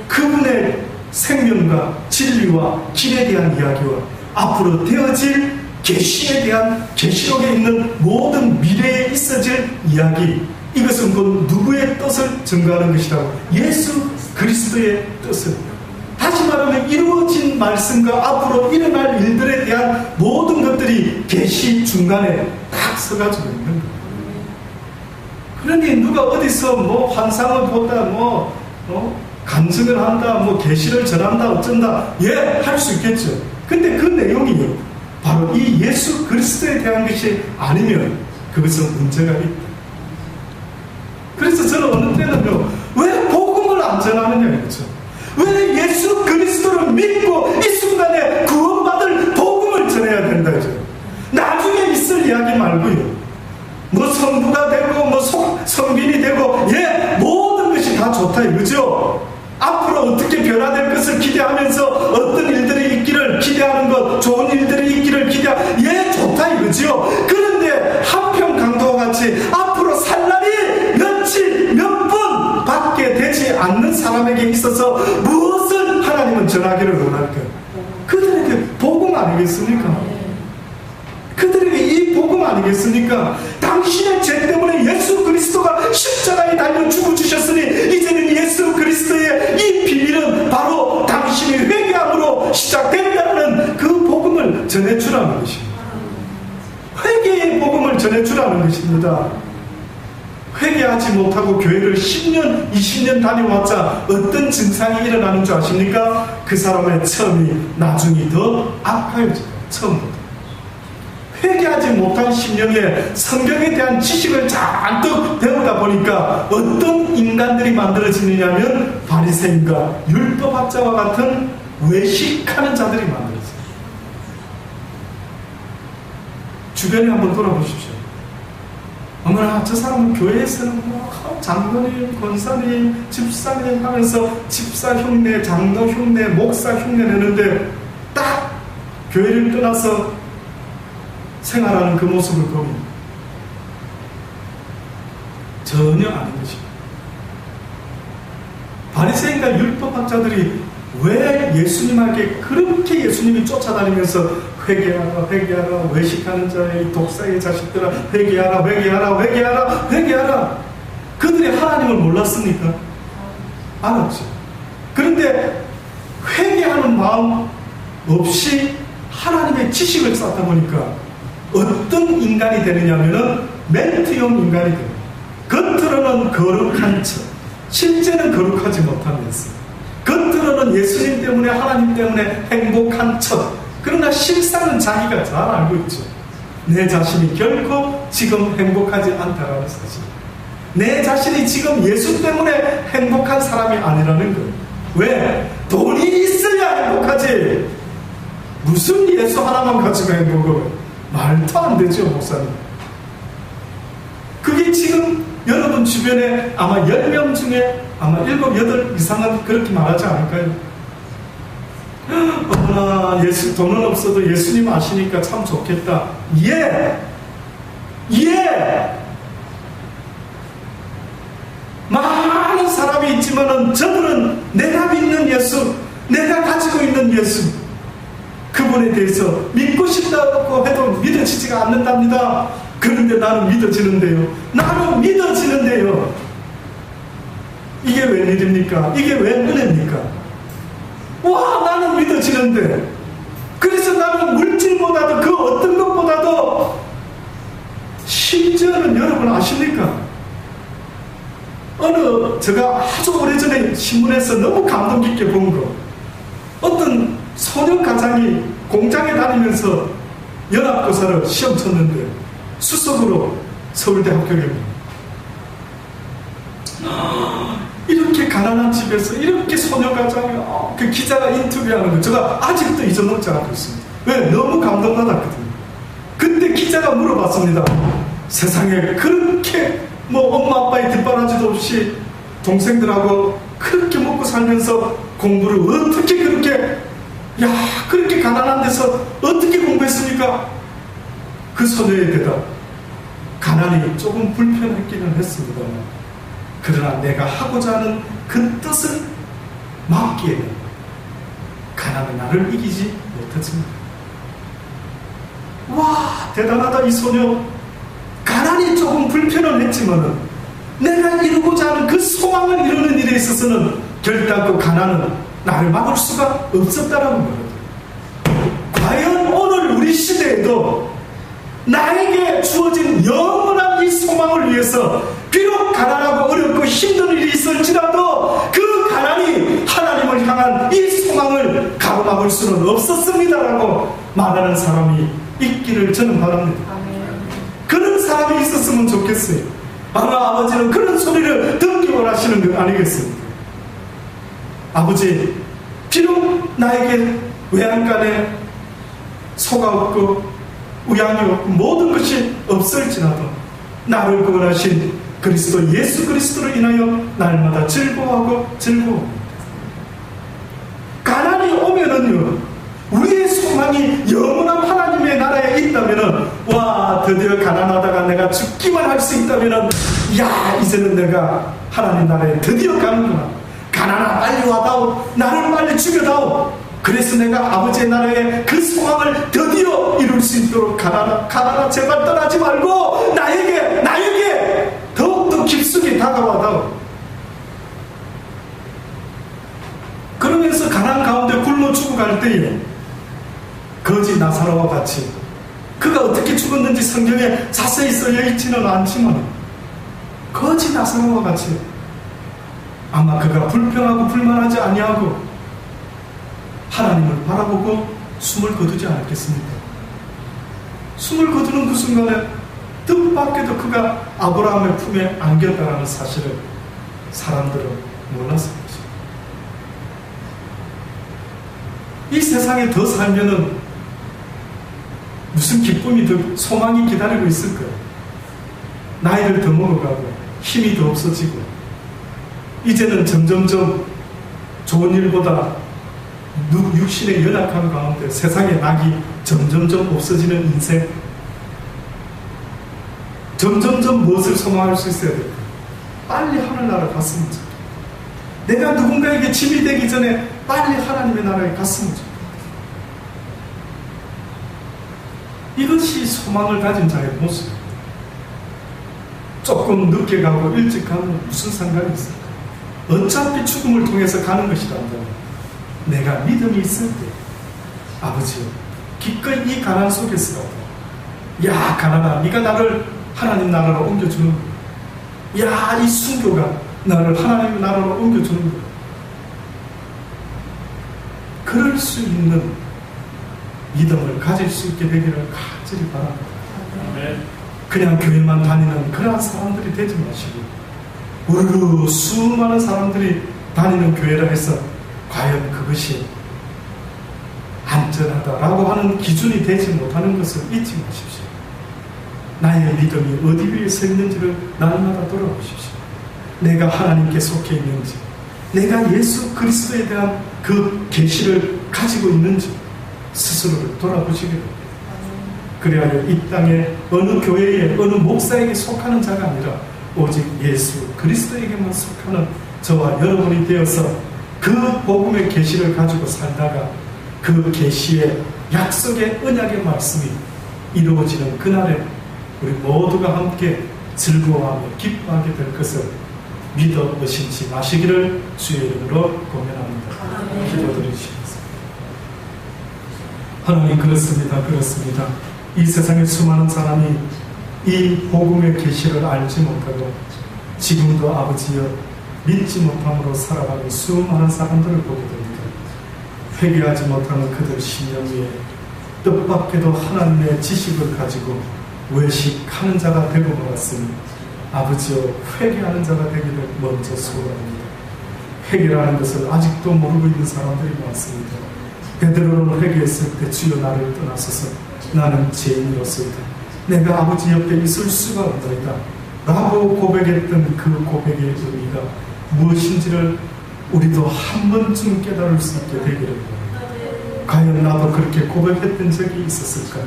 그분의 생명과 진리와 길에 대한 이야기와 앞으로 되어질 계시에 대한 계시록에 있는 모든 미래에 있어질 이야기, 이것은 곧 누구의 뜻을 증거하는 것이라고? 예수 그리스도의 뜻을, 다시 말하면 이루어진 말씀과 앞으로 일어날 일들에 대한 모든 것들이 계시 중간에 딱 서가지고 있는 거예요. 그러니 누가 어디서 뭐 환상을 본다, 간증을 한다, 계시를 전한다, 어쩐다, 할 수 있겠죠. 근데 그 내용이 바로 이 예수 그리스도에 대한 것이 아니면 그것은 문제가 있다. 그래서 저는 어느 때는요, 왜 복음을 안 전하느냐 이거죠. 왜 예수 그리스도를 믿고 이 순간에 구원받을 됩니다. 이제 나중에 있을 이야기 말고요. 뭐 성부가 되고 뭐 성빈이 되고 모든 것이 다 좋다 이거죠. 앞으로 어떻게 변화될 것을 기대하면서 어떤 일들이 있기를 기대하는 것, 좋은 일들이 있기를 좋다 이거죠. 그런데 한편 강도와 같이 앞으로 살 날이 며칠 몇 분 밖에 되지 않는 사람에게 있어서 무엇을 하나님은 전하기를 원할까요? 그들에게 복음 아니겠습니까? 그들에게 이 복음 아니겠습니까? 당신의 죄 때문에 예수 그리스도가 십자가에 달려 죽어주셨으니 이제는 예수 그리스도의 이 비밀은 바로 당신이 회개함으로 시작된다는 그 복음을 전해주라는 것입니다. 회개의 복음을 전해주라는 것입니다. 회개하지 못하고 교회를 10년, 20년 다녀왔자 어떤 증상이 일어나는 줄 아십니까? 그 사람의 처음이 나중이 더 악화해져요. 처음부터. 회개하지 못한 10년에 성경에 대한 지식을 잔뜩 배우다 보니까 어떤 인간들이 만들어지느냐면 바리새인과 율법학자와 같은 외식하는 자들이 만들어져요. 주변에 한번 돌아보십시오. 어머나 저 사람은 교회에서는 장로님, 권사님, 집사님 하면서 집사 흉내, 장로 흉내, 목사 흉내 내는데 딱 교회를 떠나서 생활하는 그 모습을 보면 전혀 아닌 것입니다. 바리새인과 율법학자들이 왜 예수님에게 그렇게 예수님이 쫓아다니면서 회개하라, 회개하라, 외식하는 자의 독사의 자식들아, 회개하라, 회개하라, 회개하라, 회개하라. 그들이 하나님을 몰랐습니까? 알았죠. 그런데 회개하는 마음 없이 하나님의 지식을 쌓다 보니까 어떤 인간이 되느냐면은 멘트형 인간이 됩니다. 겉으로는 거룩한 척, 실제는 거룩하지 못하면서 겉으로는 예수님 때문에 하나님 때문에 행복한 척, 그러나 실상은 자기가 잘 알고 있죠. 내 자신이 결코 지금 행복하지 않다라는 사실, 내 자신이 지금 예수 때문에 행복한 사람이 아니라는 거예요. 왜? 돈이 있어야 행복하지. 무슨 예수 하나만 가지고 행복을? 말도 안 되죠, 목사님. 그게 지금 여러분 주변에 아마 10명 중에 아마 7, 8 이상은 그렇게 말하지 않을까요? 어머나 돈은 없어도 예수님 아시니까 참 좋겠다. 많은 사람이 있지만은 저들은 내가 믿는 예수, 내가 가지고 있는 예수, 그분에 대해서 믿고 싶다고 해도 믿어지지가 않는답니다. 그런데 나는 믿어지는데요. 나는 믿어지는데요. 이게 웬일입니까? 이게 왜 은혜입니까? 와, 나는 믿어지는데. 그래서 나는 물질보다도 그 어떤 것보다도 심지어는 여러분 아십니까? 제가 아주 오래전에 신문에서 너무 감동 깊게 본 거, 어떤 소녀 가장이 공장에 다니면서 연합고사를 시험 쳤는데 수석으로 서울대 합격입니다. 이렇게 가난한 집에서 이렇게 소녀 가장이 그 기자가 인터뷰하는 거 제가 아직도 잊어먹지 않고 있습니다. 왜? 너무 감동받았거든요. 그때 기자가 물어봤습니다. 세상에 그렇게 엄마 아빠의 뒷바라지도 없이 동생들하고 그렇게 먹고 살면서 공부를 어떻게 그렇게 가난한 데서 어떻게 공부했습니까? 그 소녀의 대답, 가난이 조금 불편했기는 했습니다만 그러나 내가 하고자 하는 그 뜻을 막기에는 가난은 나를 이기지 못했습니다. 와, 대단하다. 이 소녀 가난이 조금 불편은 했지만은 내가 이루고자 하는 그 소망을 이루는 일에 있어서는 결단코 가난은 나를 막을 수가 없었다라는 거예요. 과연 오늘 우리 시대에도 나에게 주어진 영원한 이 소망을 위해서 비록 가난하고 어렵고 힘든 일이 있을지라도 그 가난이 하나님을 향한 이 소망을 가로막을 수는 없었습니다라고 말하는 사람이 있기를 저는 바랍니다. 그런 사람이 있었으면 좋겠어요. 아마 아버지는 그런 소리를 듣기 원하시는 것 아니겠습니까? 아버지, 비록 나에게 외양간에 소가 없고 우양이 없고 모든 것이 없을지라도 나를 구원하신 그리스도 예수 그리스도로 인하여 날마다 즐거워하고 즐거워합니다. 가난이 오면은요, 우리의 소망이 영원한 하나님의 나라에 있다면은, 와, 드디어 가난하다가 내가 죽기만 할 수 있다면은, 야, 이제는 내가 하나님 나라에 드디어 가는구나. 가난아, 빨리 와다오. 나를 빨리 죽여다오. 그래서 내가 아버지의 나라에 그 소망을 드디어 이룰 수 있도록 가난아, 제발 떠나지 말고 나에게 더욱더 깊숙이 다가와다오. 그러면서 가난 가운데 굶어 죽어갈 때에 거지 나사로와 같이, 그가 어떻게 죽었는지 성경에 자세히 쓰여 있지는 않지만 거지 나사로와 같이 아마 그가 불평하고 불만하지 아니하고 하나님을 바라보고 숨을 거두지 않았겠습니까? 숨을 거두는 그 순간에 뜻밖에도 그가 아브라함의 품에 안겼다라는 사실을 사람들은 몰랐습니다. 이 세상에 더 살면은 무슨 기쁨이 더, 소망이 기다리고 있을 거예요. 나이를 더 먹어가고 힘이 더 없어지고 이제는 점점점 좋은 일보다 육신의 연약함 가운데 세상의 낙이 점점점 없어지는 인생, 점점점 무엇을 소망할 수 있어야 될까? 빨리 하늘나라 갔으면 좋겠다. 내가 누군가에게 짐이 되기 전에 빨리 하나님의 나라에 갔으면 좋겠다. 이것이 소망을 가진 자의 모습입니다. 조금 늦게 가고 일찍 가면 무슨 상관이 있을까? 어차피 죽음을 통해서 가는 것이란다. 내가 믿음이 있을 때, 아버지요, 기꺼이 이 가난 속에서라도, 야, 가난아, 네가 나를 하나님 나라로 옮겨주는 거야. 야, 이 순교가 나를 하나님 나라로 옮겨주는 거야. 그럴 수 있는 믿음을 가질 수 있게 되기를 간절히 바랍니다. 그냥 교회만 다니는 그러한 사람들이 되지 마시고, 우르르 수많은 사람들이 다니는 교회라 해서 과연 그것이 안전하다라고 하는 기준이 되지 못하는 것을 잊지 마십시오. 나의 믿음이 어디 위에 서 있는지를 날마다 돌아보십시오. 내가 하나님께 속해 있는지, 내가 예수 그리스도에 대한 그 계시를 가지고 있는지 스스로를 돌아보시기 바랍니다. 그래야 이 땅에 어느 교회에 어느 목사에게 속하는 자가 아니라 오직 예수 그리스도에게만 속하는 저와 여러분이 되어서 그 복음의 계시를 가지고 살다가 그 계시의 약속의 언약의 말씀이 이루어지는 그날에 우리 모두가 함께 즐거워하며 기뻐하게 될 것을 믿어 의심치 마시기를 주의 이름으로 고면합니다. 기도드리시겠습니다. 하나님, 그렇습니다. 이 세상에 수많은 사람이 이 복음의 계시를 알지 못하고 지금도 아버지여 믿지 못함으로 살아가는 수많은 사람들을 보게 됩니다. 회개하지 못하는 그들 심령 위에 뜻밖에도 하나님의 지식을 가지고 외식하는 자가 되고 말았으니 아버지여, 회개하는 자가 되기를 먼저 소원합니다. 회개라는 것을 아직도 모르고 있는 사람들이 많습니다. 베드로는 회개했을 때 주여 나를 떠나소서, 나는 죄인이로소이다. 내가 아버지 옆에 있을 수가 없나이다 라고 고백했던 그 고백의 의미가 무엇인지를 우리도 한 번쯤 깨달을 수 있게 되기를 바랍니다. 과연 나도 그렇게 고백했던 적이 있었을까?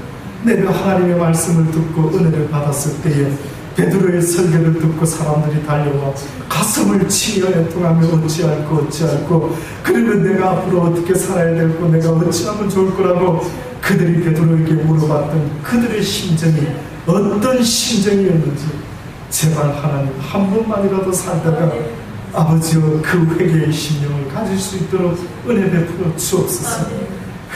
내가 하나님의 말씀을 듣고 은혜를 받았을 때에 베드로의 설교를 듣고 사람들이 달려와 가슴을 치며 애통하며 어찌할꼬 그러면 내가 앞으로 어떻게 살아야 될고 내가 어찌하면 좋을 거라고 그들이 베드로에게 물어봤던 그들의 심정이 어떤 심정이었는지 제발 하나님 한 번만이라도 살다가 아버지와 그 회개의 심령을 가질 수 있도록 은혜 베풀어 주옵소서.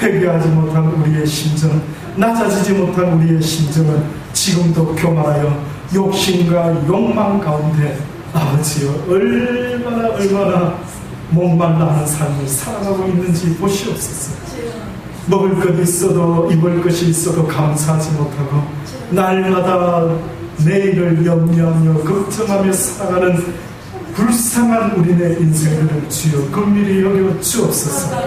회개하지 못한 우리의 심정, 낮아지지 못한 우리의 심정은 지금도 교만하여 욕심과 욕망 가운데 아버지여 얼마나 목말라 하는 삶을 살아가고 있는지 보시옵소서. 먹을 것 있어도 입을 것이 있어도 감사하지 못하고 날마다 내일을 염려하며 걱정하며 살아가는 불쌍한 우리네 인생들을 주여 긍휼히 여겨 주옵소서.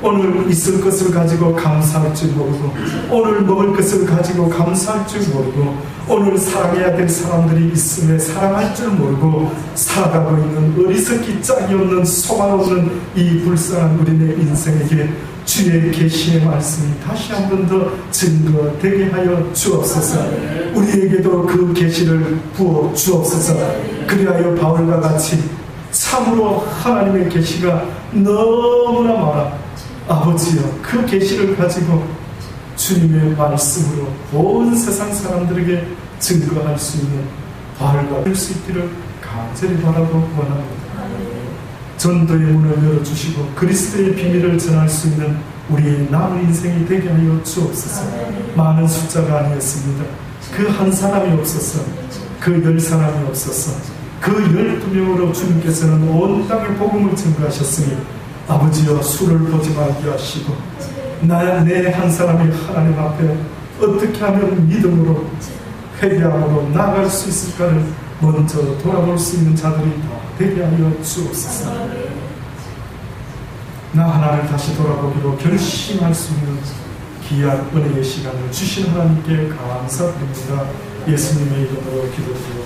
오늘 있을 것을 가지고 감사할 줄 모르고, 오늘 먹을 것을 가지고 감사할 줄 모르고, 오늘 사랑해야 될 사람들이 있음에 사랑할 줄 모르고 살아가고 있는 어리석기 짝이 없는 소망 없는 이 불쌍한 우리네 인생에게 주의 계시의 말씀이 다시 한 번 더 증거되게 하여 주옵소서. 우리에게도 그 계시를 부어 주옵소서. 그리하여 바울과 같이 참으로 하나님의 계시가 너무나 많아, 아버지여, 그 계시를 가지고 주님의 말씀으로 온 세상 사람들에게 증거할 수 있는 바울과 될 수 있기를 간절히 바라고 원합니다. 전도의 문을 열어주시고 그리스도의 비밀을 전할 수 있는 우리의 남은 인생이 되게 하여 주옵소서. 많은 숫자가 아니었습니다. 그 한 사람이 없었어. 그 10사람이 없었어. 그 12명으로 주님께서는 온 땅에 복음을 증거하셨으니 아버지여, 수를 보지 말게 하시고 내 한 사람이 하나님 앞에 어떻게 하면 믿음으로 회개함으로 나아갈 수 있을까를 먼저 돌아볼 수 있는 자들이 다 되게 하여 주옵소서. 나 하나를 다시 돌아보기로 결심할 수 있는 귀한 은혜의 시간을 주신 하나님께 감사드립니다. 예수님의 이름으로 기도드리옵나이다.